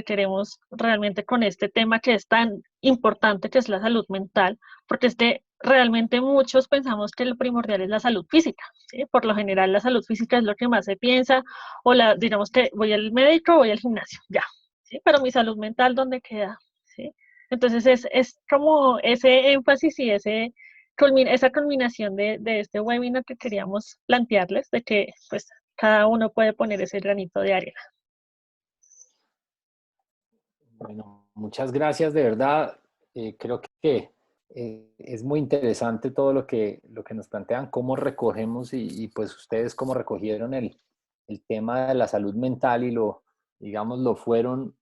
queremos realmente con este tema que es tan importante, que es la salud mental, porque realmente muchos pensamos que lo primordial es la salud física, ¿sí? Por lo general la salud física es lo que más se piensa, o digamos que voy al médico, voy al gimnasio, ya, ¿sí? Pero mi salud mental, ¿dónde queda? ¿Sí? Entonces es como ese énfasis y esa culminación de este webinar que queríamos plantearles, de que pues cada uno puede poner ese granito de arena. Bueno, muchas gracias, de verdad. Creo que es muy interesante todo lo que nos plantean, cómo recogemos y pues ustedes cómo recogieron el tema de la salud mental y digamos, lo fueron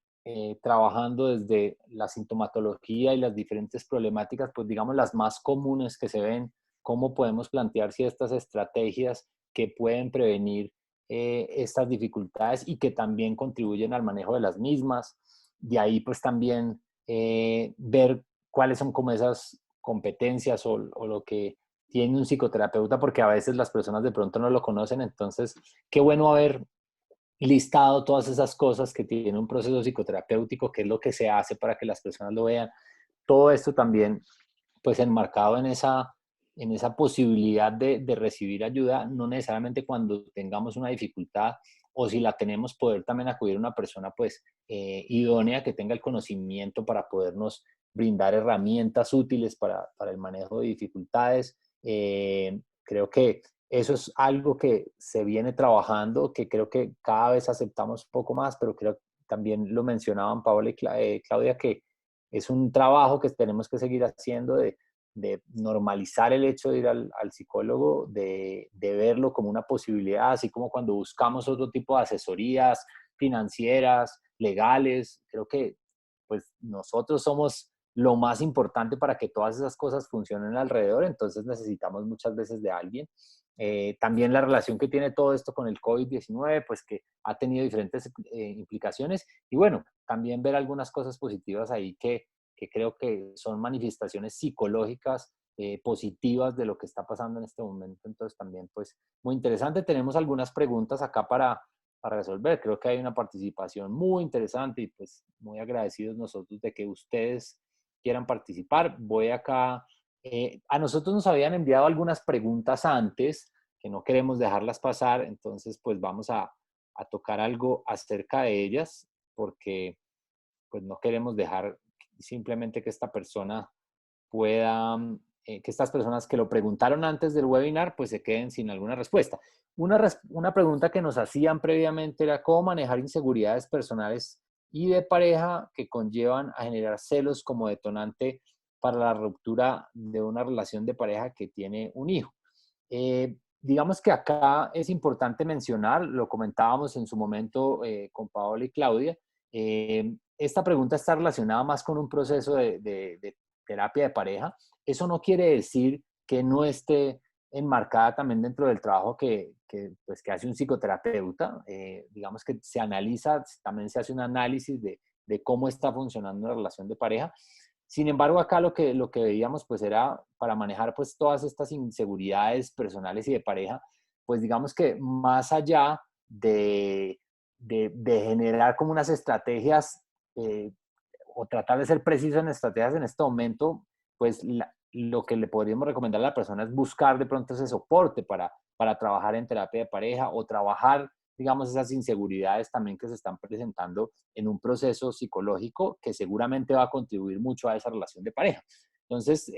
trabajando desde la sintomatología y las diferentes problemáticas, pues digamos las más comunes que se ven, cómo podemos plantear ciertas estrategias que pueden prevenir estas dificultades y que también contribuyen al manejo de las mismas. De ahí pues también ver cuáles son como esas competencias o lo que tiene un psicoterapeuta, porque a veces las personas de pronto no lo conocen. Entonces, qué bueno haber listado todas esas cosas que tiene un proceso psicoterapéutico, qué es lo que se hace para que las personas lo vean. Todo esto también pues enmarcado en esa posibilidad de recibir ayuda, no necesariamente cuando tengamos una dificultad, o si la tenemos, poder también acudir a una persona pues idónea que tenga el conocimiento para podernos brindar herramientas útiles para el manejo de dificultades. Creo que eso es algo que se viene trabajando, que creo que cada vez aceptamos un poco más, pero creo que también lo mencionaban Paola y Claudia, que es un trabajo que tenemos que seguir haciendo de normalizar el hecho de ir al psicólogo, de verlo como una posibilidad, así como cuando buscamos otro tipo de asesorías financieras, legales. Creo que pues nosotros somos lo más importante para que todas esas cosas funcionen alrededor, entonces necesitamos muchas veces de alguien. También la relación que tiene todo esto con el COVID-19, pues que ha tenido diferentes implicaciones, y bueno, también ver algunas cosas positivas ahí que creo que son manifestaciones psicológicas positivas de lo que está pasando en este momento. Entonces también pues muy interesante. Tenemos algunas preguntas acá para resolver. Creo que hay una participación muy interesante y pues muy agradecidos nosotros de que ustedes quieran participar. Voy acá. A nosotros nos habían enviado algunas preguntas antes que no queremos dejarlas pasar, entonces pues vamos a tocar algo acerca de ellas porque pues no queremos dejar simplemente que esta persona pueda que estas personas que lo preguntaron antes del webinar, pues se queden sin alguna respuesta. Una pregunta que nos hacían previamente era cómo manejar inseguridades personales y de pareja que conllevan a generar celos como detonante para la ruptura de una relación de pareja que tiene un hijo. Digamos que acá es importante mencionar, lo comentábamos en su momento con Paola y Claudia, esta pregunta está relacionada más con un proceso de terapia de pareja. Eso no quiere decir que no esté enmarcada también dentro del trabajo pues, que hace un psicoterapeuta. Digamos que se analiza, también se hace un análisis de cómo está funcionando una relación de pareja. Sin embargo, acá lo que veíamos pues era para manejar pues todas estas inseguridades personales y de pareja, pues digamos que más allá de generar como unas estrategias o tratar de ser preciso en estrategias en este momento, pues lo que le podríamos recomendar a la persona es buscar de pronto ese soporte para trabajar en terapia de pareja o trabajar, digamos, esas inseguridades también que se están presentando en un proceso psicológico que seguramente va a contribuir mucho a esa relación de pareja. Entonces,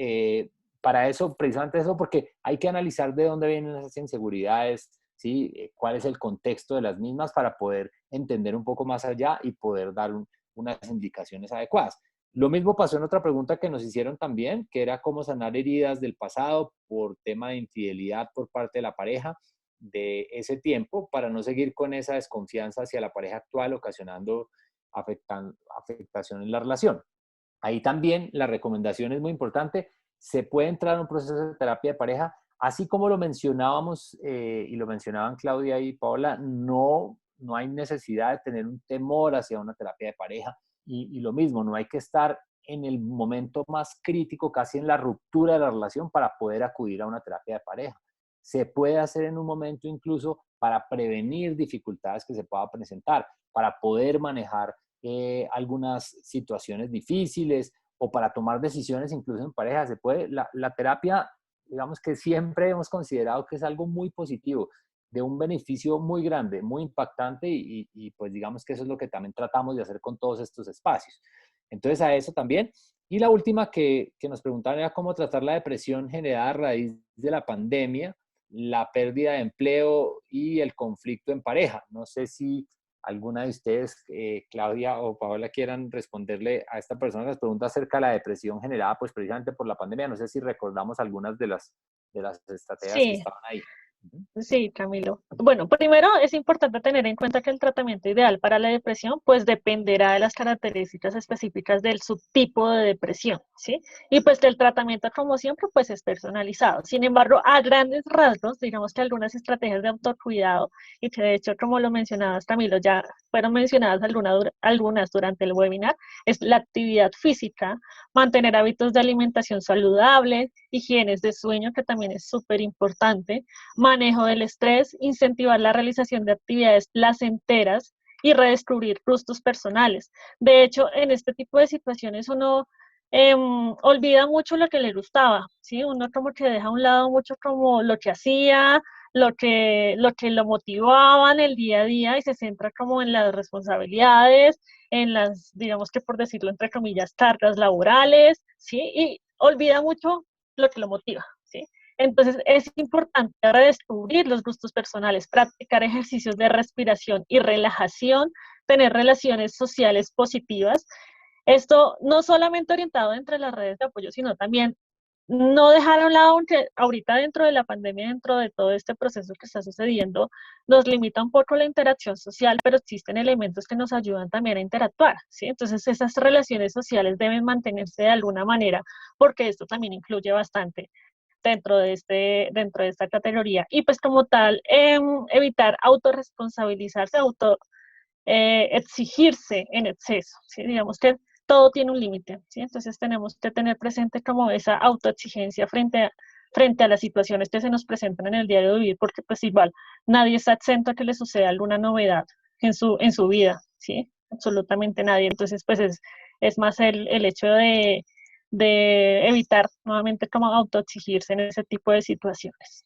para eso, precisamente eso, porque hay que analizar de dónde vienen esas inseguridades, ¿sí? Cuál es el contexto de las mismas para poder entender un poco más allá y poder dar unas indicaciones adecuadas. Lo mismo pasó en otra pregunta que nos hicieron también, que era cómo sanar heridas del pasado por tema de infidelidad por parte de la pareja de ese tiempo para no seguir con esa desconfianza hacia la pareja actual, ocasionando afectación en la relación. Ahí también la recomendación es muy importante. Se puede entrar en un proceso de terapia de pareja, así como lo mencionábamos y lo mencionaban Claudia y Paola, no hay necesidad de tener un temor hacia una terapia de pareja y lo mismo, no hay que estar en el momento más crítico, casi en la ruptura de la relación para poder acudir a una terapia de pareja. Se puede hacer en un momento incluso para prevenir dificultades que se puedan presentar, para poder manejar algunas situaciones difíciles o para tomar decisiones incluso en pareja. Se puede, la terapia, digamos que siempre hemos considerado que es algo muy positivo, de un beneficio muy grande, muy impactante y pues digamos que eso es lo que también tratamos de hacer con todos estos espacios. Entonces a eso también. Y la última que nos preguntaban era cómo tratar la depresión generada a raíz de la pandemia, la pérdida de empleo y el conflicto en pareja. No sé si alguna de ustedes, Claudia o Paola, quieran responderle a esta persona las preguntas acerca de la depresión generada pues precisamente por la pandemia. No sé si recordamos algunas de las estrategias que Sí. estaban ahí. Sí, Camilo. Bueno, primero es importante tener en cuenta que el tratamiento ideal para la depresión pues dependerá de las características específicas del subtipo de depresión, ¿sí? Y pues el tratamiento, como siempre, pues es personalizado. Sin embargo, a grandes rasgos, digamos que algunas estrategias de autocuidado y que de hecho, como lo mencionabas, Camilo, ya fueron mencionadas algunas durante el webinar, es la actividad física, mantener hábitos de alimentación saludable, higienes de sueño, que también es súper importante, manejo del estrés, incentivar la realización de actividades placenteras y redescubrir gustos personales. De hecho, en este tipo de situaciones uno olvida mucho lo que le gustaba, ¿sí? Uno como que deja a un lado mucho como lo que hacía, lo motivaba en el día a día y se centra como en las responsabilidades, en las, digamos que por decirlo entre comillas, cargas laborales, ¿sí? Y olvida mucho lo que lo motiva, ¿sí? Entonces es importante redescubrir los gustos personales, practicar ejercicios de respiración y relajación, tener relaciones sociales positivas. Esto no solamente orientado entre las redes de apoyo, sino también no dejar a un lado, aunque ahorita dentro de la pandemia, dentro de todo este proceso que está sucediendo, nos limita un poco la interacción social, pero existen elementos que nos ayudan también a interactuar, ¿sí? Entonces esas relaciones sociales deben mantenerse de alguna manera, porque esto también incluye bastante dentro de esta categoría. Y pues como tal, evitar autorresponsabilizarse, exigirse en exceso, ¿sí? Digamos que todo tiene un límite, ¿sí? Entonces tenemos que tener presente como esa autoexigencia frente a las situaciones que se nos presentan en el diario de vivir, porque pues igual nadie está exento a que le suceda alguna novedad en su vida, ¿sí? Absolutamente nadie. Entonces pues es más el hecho de evitar nuevamente como autoexigirse en ese tipo de situaciones.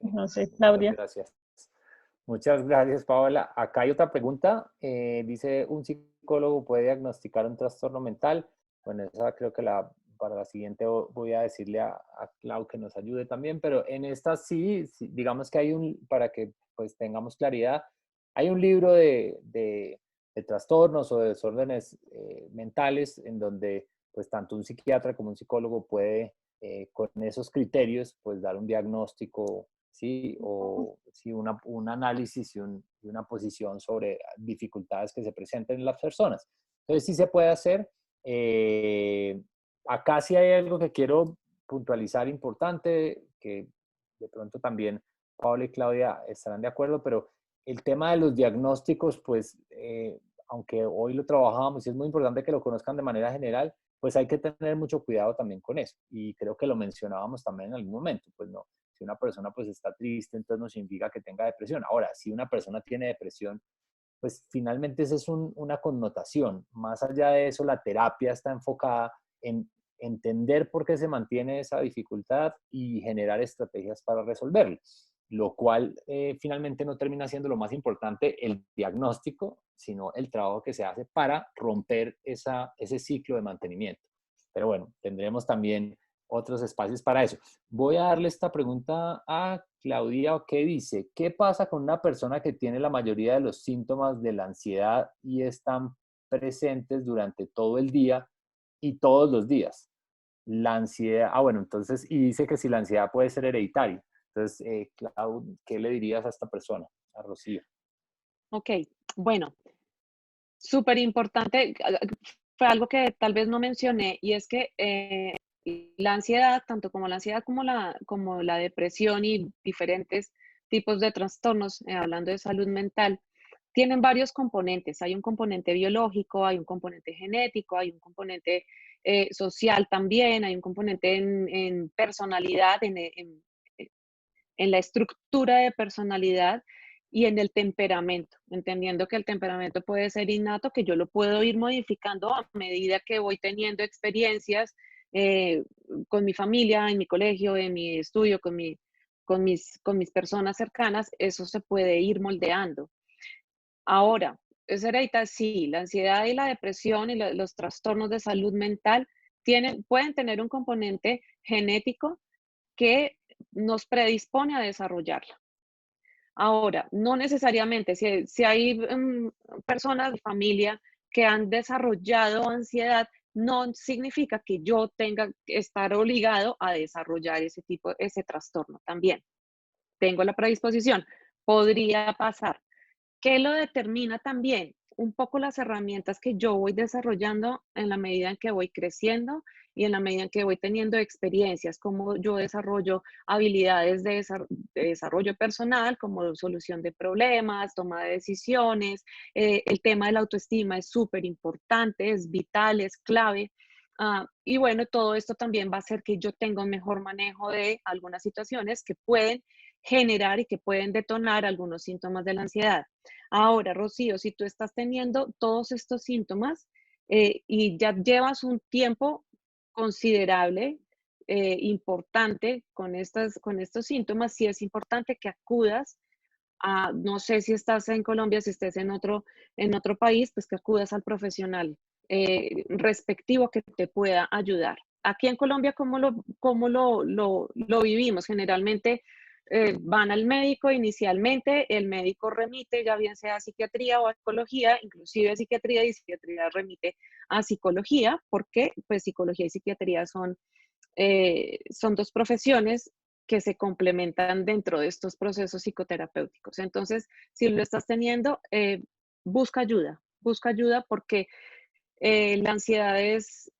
No sé, Muchas Claudia. gracias. Muchas gracias, Paola. Acá hay otra pregunta. Dice, ¿un psicólogo puede diagnosticar un trastorno mental? Bueno, esa creo que la para la siguiente voy a decirle a Clau que nos ayude también, pero en esta sí, digamos que hay para que pues tengamos claridad, hay un libro de trastornos o de desórdenes mentales en donde pues tanto un psiquiatra como un psicólogo puede con esos criterios pues dar un diagnóstico, ¿sí? O sí, un análisis y una posición sobre dificultades que se presenten en las personas. Entonces sí se puede hacer. Acá sí hay algo que quiero puntualizar importante, que de pronto también Paula y Claudia estarán de acuerdo, pero el tema de los diagnósticos, pues, aunque hoy lo trabajábamos y es muy importante que lo conozcan de manera general, pues hay que tener mucho cuidado también con eso. Y creo que lo mencionábamos también en algún momento, pues no, si una persona pues está triste, entonces no significa que tenga depresión. Ahora, si una persona tiene depresión, pues finalmente esa es una connotación. Más allá de eso, la terapia está enfocada en entender por qué se mantiene esa dificultad y generar estrategias para resolverlo, lo cual finalmente no termina siendo lo más importante el diagnóstico, sino el trabajo que se hace para romper ese ciclo de mantenimiento. Pero bueno, tendremos también otros espacios para eso. Voy a darle esta pregunta a Claudia, que dice, ¿qué pasa con una persona que tiene la mayoría de los síntomas de la ansiedad y están presentes durante todo el día y todos los días? La ansiedad, bueno, entonces, y dice que si la ansiedad puede ser hereditaria. Entonces, Clau, ¿qué le dirías a esta persona, a Rocío? Ok, bueno, súper importante, fue algo que tal vez no mencioné, y es que la ansiedad, tanto como la ansiedad como la depresión y diferentes tipos de trastornos, hablando de salud mental, tienen varios componentes. Hay un componente biológico, hay un componente genético, hay un componente social también, hay un componente en personalidad, en la estructura de personalidad y en el temperamento, entendiendo que el temperamento puede ser innato, que yo lo puedo ir modificando a medida que voy teniendo experiencias eh, con mi familia, en mi colegio, en mi estudio, con mis personas cercanas, eso se puede ir moldeando. Ahora, ¿es hereditario? Sí, la ansiedad y la depresión y los trastornos de salud mental pueden tener un componente genético que nos predispone a desarrollarla. Ahora, no necesariamente, si hay personas de familia que han desarrollado ansiedad, no significa que yo tenga que estar obligado a desarrollar ese trastorno también. Tengo la predisposición, podría pasar. ¿Qué lo determina también? Un poco las herramientas que yo voy desarrollando en la medida en que voy creciendo y en la medida en que voy teniendo experiencias, cómo yo desarrollo habilidades de desarrollo personal, como solución de problemas, toma de decisiones. El tema de la autoestima es súper importante, es vital, es clave. Y bueno, todo esto también va a hacer que yo tenga un mejor manejo de algunas situaciones que pueden generar y que pueden detonar algunos síntomas de la ansiedad. Ahora, Rocío, si tú estás teniendo todos estos síntomas y ya llevas un tiempo considerable, importante con estos síntomas, sí es importante que acudas a, no sé si estás en Colombia, si estés en otro país, pues que acudas al profesional respectivo que te pueda ayudar. Aquí en Colombia, ¿cómo lo vivimos? Generalmente van al médico inicialmente, el médico remite, ya bien sea a psiquiatría o a psicología, inclusive psiquiatría, y psiquiatría remite a psicología, porque pues psicología y psiquiatría son dos profesiones que se complementan dentro de estos procesos psicoterapéuticos. Entonces, si lo estás teniendo, busca ayuda porque la ansiedad es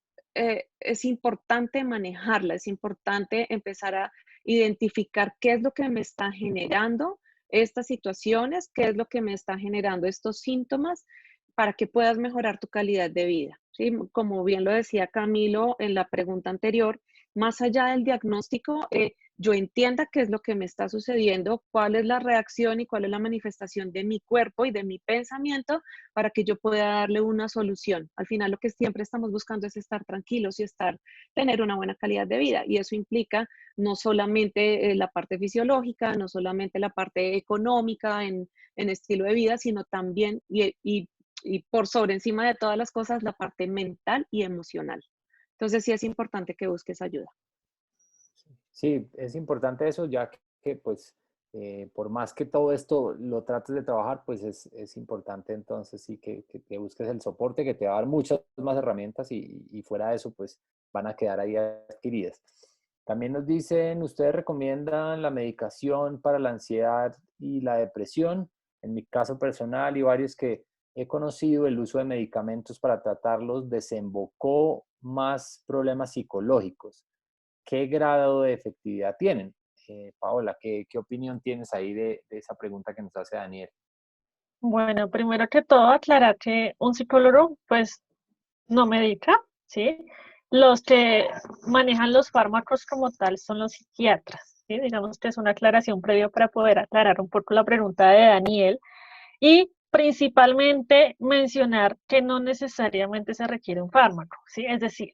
importante manejarla, es importante empezar a identificar qué es lo que me está generando estas situaciones, qué es lo que me está generando estos síntomas para que puedas mejorar tu calidad de vida. ¿Sí? Como bien lo decía Camilo en la pregunta anterior, más allá del diagnóstico, yo entienda qué es lo que me está sucediendo, cuál es la reacción y cuál es la manifestación de mi cuerpo y de mi pensamiento para que yo pueda darle una solución. Al final lo que siempre estamos buscando es estar tranquilos y tener una buena calidad de vida. Y eso implica no solamente la parte fisiológica, no solamente la parte económica en estilo de vida, sino también y por sobre encima de todas las cosas, la parte mental y emocional. Entonces sí es importante que busques ayuda. Sí, es importante eso, ya que pues por más que todo esto lo trates de trabajar, pues es importante entonces sí que busques el soporte que te va a dar muchas más herramientas y fuera de eso pues van a quedar ahí adquiridas. También nos dicen, ustedes recomiendan la medicación para la ansiedad y la depresión. En mi caso personal y varios que he conocido, el uso de medicamentos para tratarlos desembocó más problemas psicológicos. ¿Qué grado de efectividad tienen? Paola, ¿qué opinión tienes ahí de esa pregunta que nos hace Daniel? Bueno, primero que todo, aclarar que un psicólogo, pues, no medica, ¿sí? Los que manejan los fármacos como tal son los psiquiatras, ¿sí? Digamos que es una aclaración previa para poder aclarar un poco la pregunta de Daniel y principalmente mencionar que no necesariamente se requiere un fármaco, ¿sí? Es decir,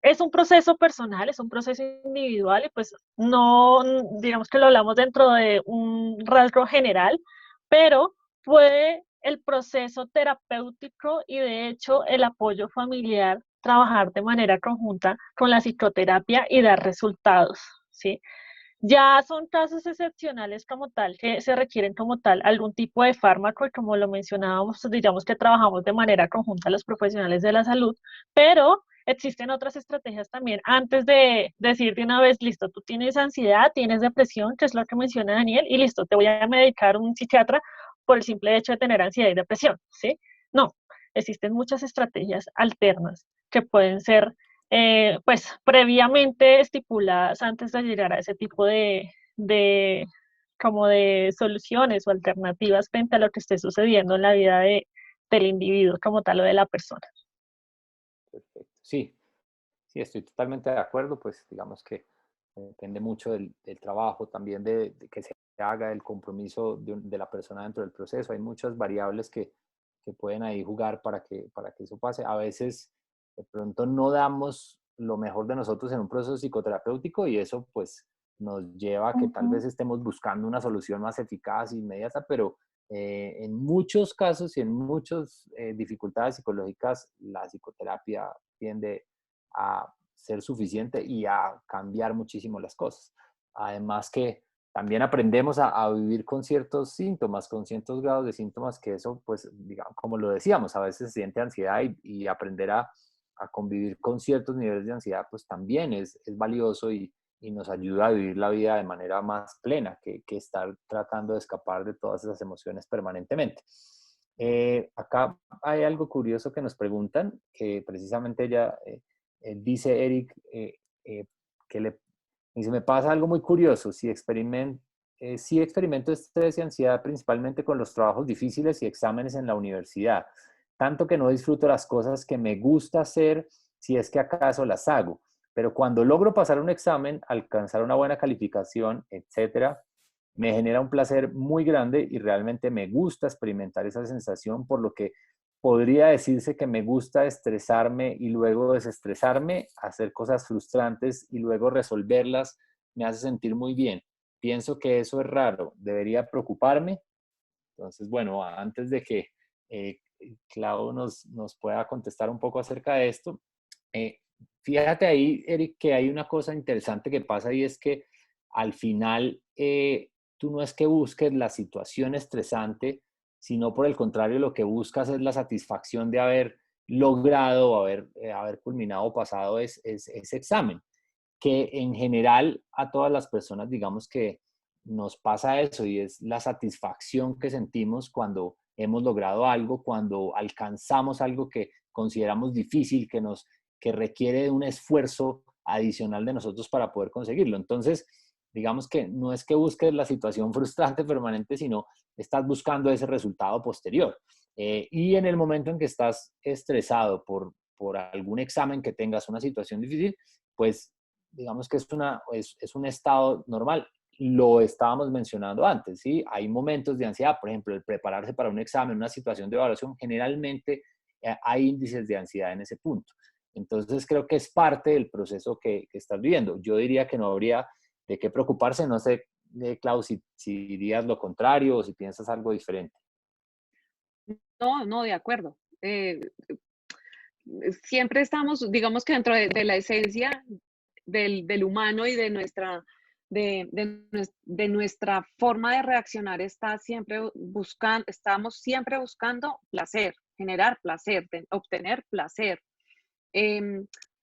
es un proceso personal, es un proceso individual y pues no, digamos que lo hablamos dentro de un rasgo general, pero puede el proceso terapéutico y de hecho el apoyo familiar trabajar de manera conjunta con la psicoterapia y dar resultados, ¿sí? Ya son casos excepcionales como tal, que se requieren como tal algún tipo de fármaco y como lo mencionábamos, digamos que trabajamos de manera conjunta los profesionales de la salud, pero existen otras estrategias también antes de decir de una vez, listo, tú tienes ansiedad, tienes depresión, que es lo que menciona Daniel, y listo, te voy a medicar un psiquiatra por el simple hecho de tener ansiedad y depresión, ¿sí? No, existen muchas estrategias alternas que pueden ser pues previamente estipuladas antes de llegar a ese tipo de como de soluciones o alternativas frente a lo que esté sucediendo en la vida del individuo como tal o de la persona. Perfecto. Sí, sí, estoy totalmente de acuerdo, pues digamos que depende mucho del trabajo, también de que se haga, el compromiso de la persona dentro del proceso. Hay muchas variables que pueden ahí jugar para que eso pase. A veces de pronto no damos lo mejor de nosotros en un proceso psicoterapéutico y eso pues nos lleva a que tal Ujú. vez estemos buscando una solución más eficaz e inmediata, pero en muchos casos y en muchas dificultades psicológicas la psicoterapia tiende a ser suficiente y a cambiar muchísimo las cosas. Además que también aprendemos a vivir con ciertos síntomas, con ciertos grados de síntomas que eso, pues, digamos, como lo decíamos, a veces se siente ansiedad y aprender a convivir con ciertos niveles de ansiedad, pues también es valioso y nos ayuda a vivir la vida de manera más plena que estar tratando de escapar de todas esas emociones permanentemente. Acá hay algo curioso que nos preguntan, que precisamente ella dice Eric que le dice, me pasa algo muy curioso, si experimento estrés y ansiedad principalmente con los trabajos difíciles y exámenes en la universidad, tanto que no disfruto las cosas que me gusta hacer si es que acaso las hago, pero cuando logro pasar un examen, alcanzar una buena calificación, etcétera, me genera un placer muy grande y realmente me gusta experimentar esa sensación, por lo que podría decirse que me gusta estresarme y luego desestresarme, hacer cosas frustrantes y luego resolverlas, me hace sentir muy bien. Pienso que eso es raro, debería preocuparme. Entonces, bueno, antes de que eh, Clau nos pueda contestar un poco acerca de esto, eh, fíjate ahí, Eric, que hay una cosa interesante que pasa y es que al final tú no es que busques la situación estresante, sino por el contrario, lo que buscas es la satisfacción de haber logrado, haber culminado, pasado ese examen, que en general a todas las personas, digamos que nos pasa eso y es la satisfacción que sentimos cuando hemos logrado algo, cuando alcanzamos algo que consideramos difícil, que requiere de un esfuerzo adicional de nosotros para poder conseguirlo. Entonces, digamos que no es que busques la situación frustrante permanente, sino estás buscando ese resultado posterior. Y en el momento en que estás estresado por algún examen que tengas, una situación difícil, pues digamos que es un estado normal. Lo estábamos mencionando antes, ¿sí? Hay momentos de ansiedad, por ejemplo, el prepararse para un examen, una situación de evaluación, generalmente hay índices de ansiedad en ese punto. Entonces creo que es parte del proceso que estás viviendo. Yo diría que no habría de qué preocuparse, no sé, Clau, si dirías lo contrario o si piensas algo diferente. No, no, de acuerdo. siempre estamos, digamos que dentro de la esencia del humano y de nuestra forma de reaccionar estamos siempre buscando placer, generar placer, obtener placer.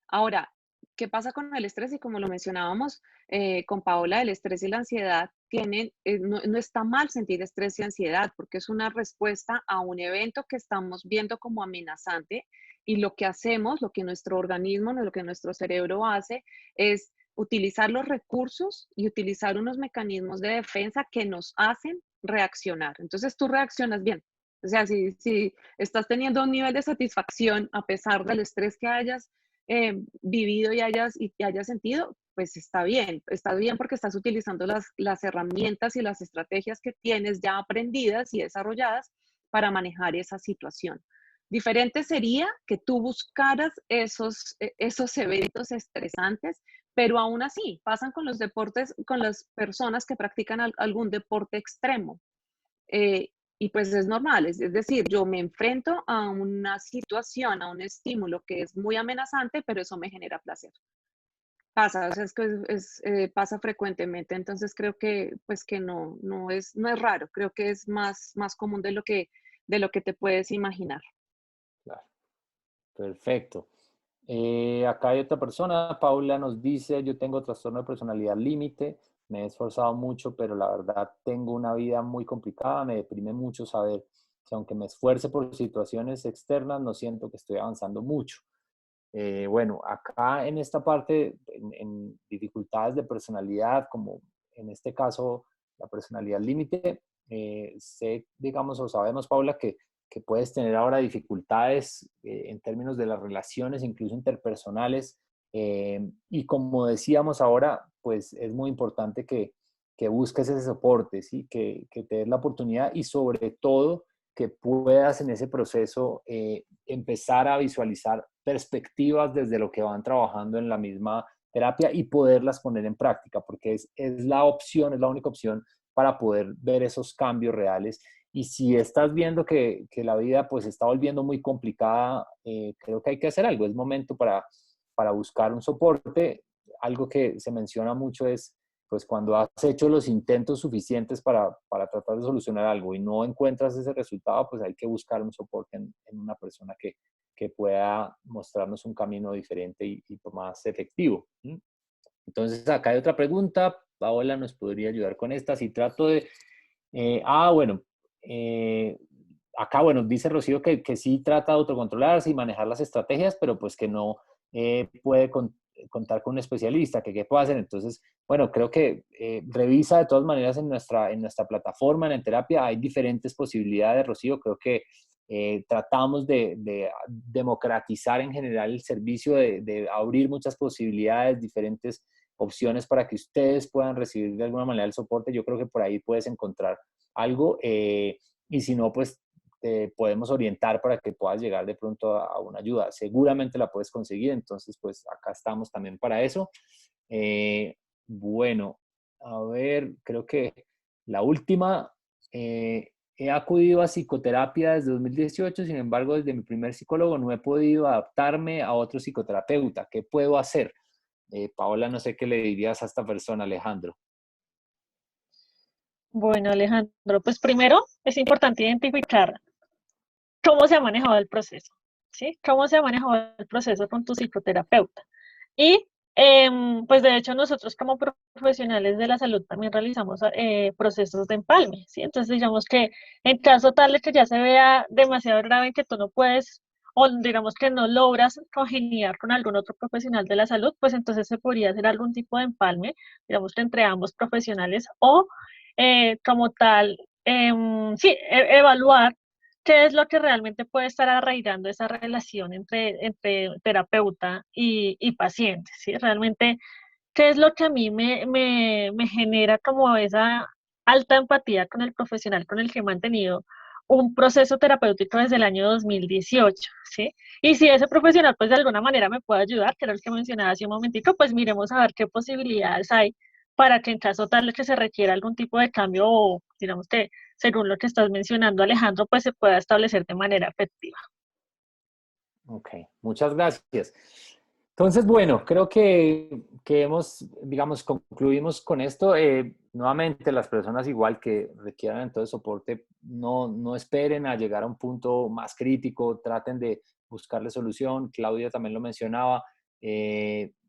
Ahora, ¿qué pasa con el estrés? Y como lo mencionábamos con Paola, el estrés y la ansiedad no está mal sentir estrés y ansiedad, porque es una respuesta a un evento que estamos viendo como amenazante, y lo que hacemos, lo que nuestro organismo, lo que nuestro cerebro hace, es utilizar los recursos y utilizar unos mecanismos de defensa que nos hacen reaccionar. Entonces tú reaccionas bien. O sea, si estás teniendo un nivel de satisfacción a pesar del estrés que hayas vivido y hayas sentido, pues está bien porque estás utilizando las herramientas y las estrategias que tienes ya aprendidas y desarrolladas para manejar esa situación. Diferente sería que tú buscaras esos eventos estresantes, pero aún así pasan con los deportes, con las personas que practican algún deporte extremo. Y pues es normal, es decir, yo me enfrento a una situación, a un estímulo que es muy amenazante, pero eso me genera placer. Pasa, o sea, pasa frecuentemente, entonces creo que pues que no es raro, creo que es más común de lo que te puedes imaginar. Claro, perfecto. Acá hay otra persona, Paula nos dice, yo tengo trastorno de personalidad límite, me he esforzado mucho, pero la verdad tengo una vida muy complicada, me deprime mucho saber que aunque me esfuerce por situaciones externas, no siento que estoy avanzando mucho. Bueno, acá en esta parte, en dificultades de personalidad, como en este caso la personalidad límite, digamos, o sabemos, Paula, que puedes tener ahora dificultades en términos de las relaciones, incluso interpersonales. Y como decíamos ahora, pues es muy importante que busques ese soporte, ¿sí? Que te des la oportunidad y sobre todo que puedas en ese proceso empezar a visualizar perspectivas desde lo que van trabajando en la misma terapia y poderlas poner en práctica, porque es la opción, es la única opción para poder ver esos cambios reales. Y si estás viendo que la vida pues está volviendo muy complicada, creo que hay que hacer algo. Es momento para buscar un soporte. Algo que se menciona mucho es, pues cuando has hecho los intentos suficientes para tratar de solucionar algo y no encuentras ese resultado, pues hay que buscar un soporte en una persona que pueda mostrarnos un camino diferente y más efectivo. Entonces, acá hay otra pregunta. Paola nos podría ayudar con esta. Si trato de... bueno. Acá, bueno, dice Rocío que sí trata de autocontrolarse y manejar las estrategias, pero pues que no puede contar con un especialista, que qué puede hacer. Entonces, bueno, creo que revisa de todas maneras en nuestra plataforma, en Enterapia, hay diferentes posibilidades, Rocío. Creo que tratamos de democratizar en general el servicio, de abrir muchas posibilidades, diferentes opciones para que ustedes puedan recibir de alguna manera el soporte. Yo creo que por ahí puedes encontrar algo y si no, pues podemos orientar para que puedas llegar de pronto a una ayuda. Seguramente la puedes conseguir, entonces pues acá estamos también para eso. Bueno, a ver, creo que la última, he acudido a psicoterapia desde 2018, sin embargo, desde mi primer psicólogo no he podido adaptarme a otro psicoterapeuta. ¿Qué puedo hacer? Paola, no sé qué le dirías a esta persona, Alejandro. Bueno, Alejandro, pues primero es importante identificar cómo se ha manejado el proceso, ¿sí? Cómo se ha manejado el proceso con tu psicoterapeuta. Y pues de hecho nosotros como profesionales de la salud también realizamos procesos de empalme, ¿sí? Entonces digamos que en caso tal de que ya se vea demasiado grave que tú no puedes o digamos que no logras congeniar con algún otro profesional de la salud, pues entonces se podría hacer algún tipo de empalme, digamos que entre ambos profesionales o como tal, sí, evaluar qué es lo que realmente puede estar arraigando esa relación entre terapeuta y paciente, ¿sí? Realmente, ¿qué es lo que a mí me genera como esa alta empatía con el profesional con el que he mantenido un proceso terapéutico desde el año 2018, ¿sí? Y si ese profesional, pues de alguna manera me puede ayudar, que era el que mencionaba hace un momentico, pues miremos a ver qué posibilidades hay para que en caso tal de que se requiera algún tipo de cambio o digamos que según lo que estás mencionando, Alejandro, pues se pueda establecer de manera efectiva. Ok, muchas gracias. Entonces, bueno, creo que hemos, digamos, concluimos con esto. Nuevamente, las personas igual que requieran entonces soporte, no esperen a llegar a un punto más crítico, traten de buscarle solución. Claudia también lo mencionaba.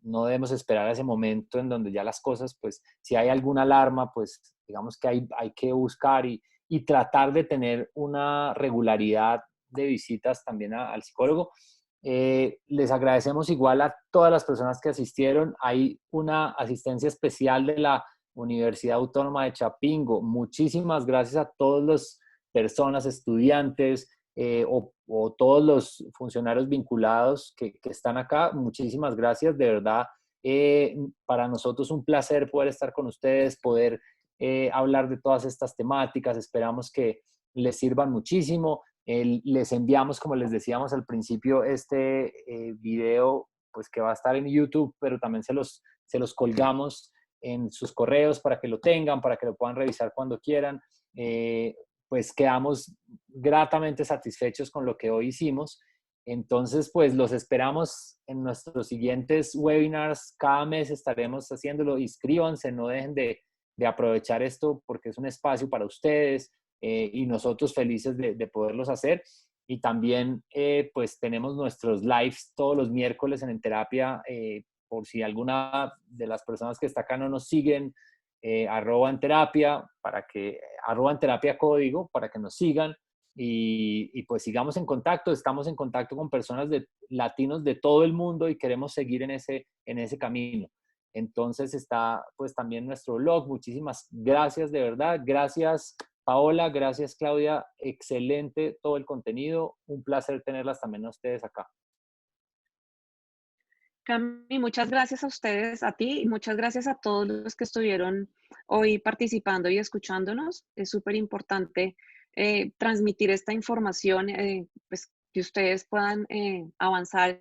No debemos esperar a ese momento en donde ya las cosas, pues, si hay alguna alarma, pues, digamos que hay que buscar y tratar de tener una regularidad de visitas también al psicólogo. Les agradecemos igual a todas las personas que asistieron. Hay una asistencia especial de la Universidad Autónoma de Chapingo. Muchísimas gracias a todas las personas, estudiantes o todos los funcionarios vinculados que están acá. Muchísimas gracias, de verdad. Para nosotros un placer poder estar con ustedes, poder hablar de todas estas temáticas. Esperamos que les sirvan muchísimo. Les enviamos, como les decíamos al principio, este video pues que va a estar en YouTube, pero también se los colgamos en sus correos para que lo tengan, para que lo puedan revisar cuando quieran. Pues quedamos gratamente satisfechos con lo que hoy hicimos. Entonces, pues los esperamos en nuestros siguientes webinars. Cada mes estaremos haciéndolo. Inscríbanse, no dejen de aprovechar esto porque es un espacio para ustedes. Y nosotros felices de poderlos hacer. Y también pues tenemos nuestros lives todos los miércoles en Enterapia, por si alguna de las personas que está acá no nos siguen, @enterapia, @enterapia código, para que nos sigan y pues sigamos en contacto. Estamos en contacto con personas latinos de todo el mundo y queremos seguir en ese camino. Entonces está pues también nuestro blog. Muchísimas gracias, de verdad. Gracias, Paola, gracias, Claudia. Excelente todo el contenido. Un placer tenerlas también a ustedes acá. Cami, muchas gracias a ustedes, a ti, y muchas gracias a todos los que estuvieron hoy participando y escuchándonos. Es súper importante transmitir esta información, pues que ustedes puedan avanzar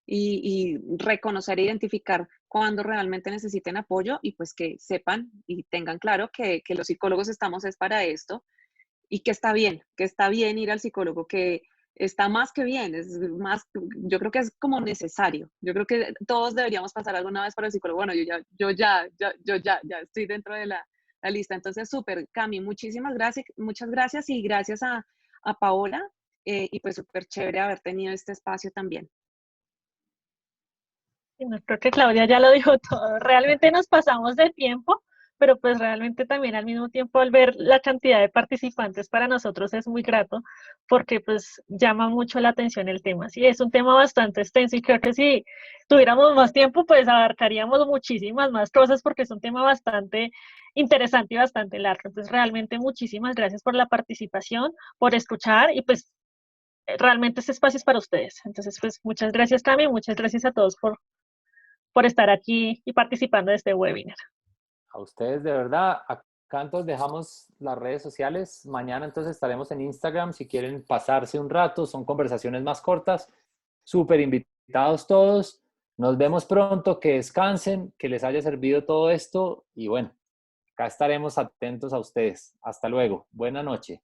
y reconocer e identificar cuando realmente necesiten apoyo y pues que sepan y tengan claro que los psicólogos estamos es para esto y que está bien ir al psicólogo, que está más que bien, es más, yo creo que es como necesario. Yo creo que todos deberíamos pasar alguna vez por el psicólogo. Bueno, yo ya estoy dentro de la lista. Entonces, súper, Cami, muchas gracias y gracias a Paola y pues súper chévere haber tenido este espacio también. No, creo que Claudia ya lo dijo todo. Realmente nos pasamos de tiempo, pero pues realmente también al mismo tiempo al ver la cantidad de participantes para nosotros es muy grato porque pues llama mucho la atención el tema. Sí, es un tema bastante extenso y creo que si tuviéramos más tiempo pues abarcaríamos muchísimas más cosas porque es un tema bastante interesante y bastante largo. Entonces realmente muchísimas gracias por la participación, por escuchar y pues realmente este espacio es para ustedes. Entonces pues muchas gracias Cami, muchas gracias a todos por estar aquí y participando de este webinar. A ustedes, de verdad. Acá entonces dejamos las redes sociales. Mañana entonces estaremos en Instagram si quieren pasarse un rato. Son conversaciones más cortas. Súper invitados todos. Nos vemos pronto. Que descansen, que les haya servido todo esto. Y bueno, acá estaremos atentos a ustedes. Hasta luego. Buena noche.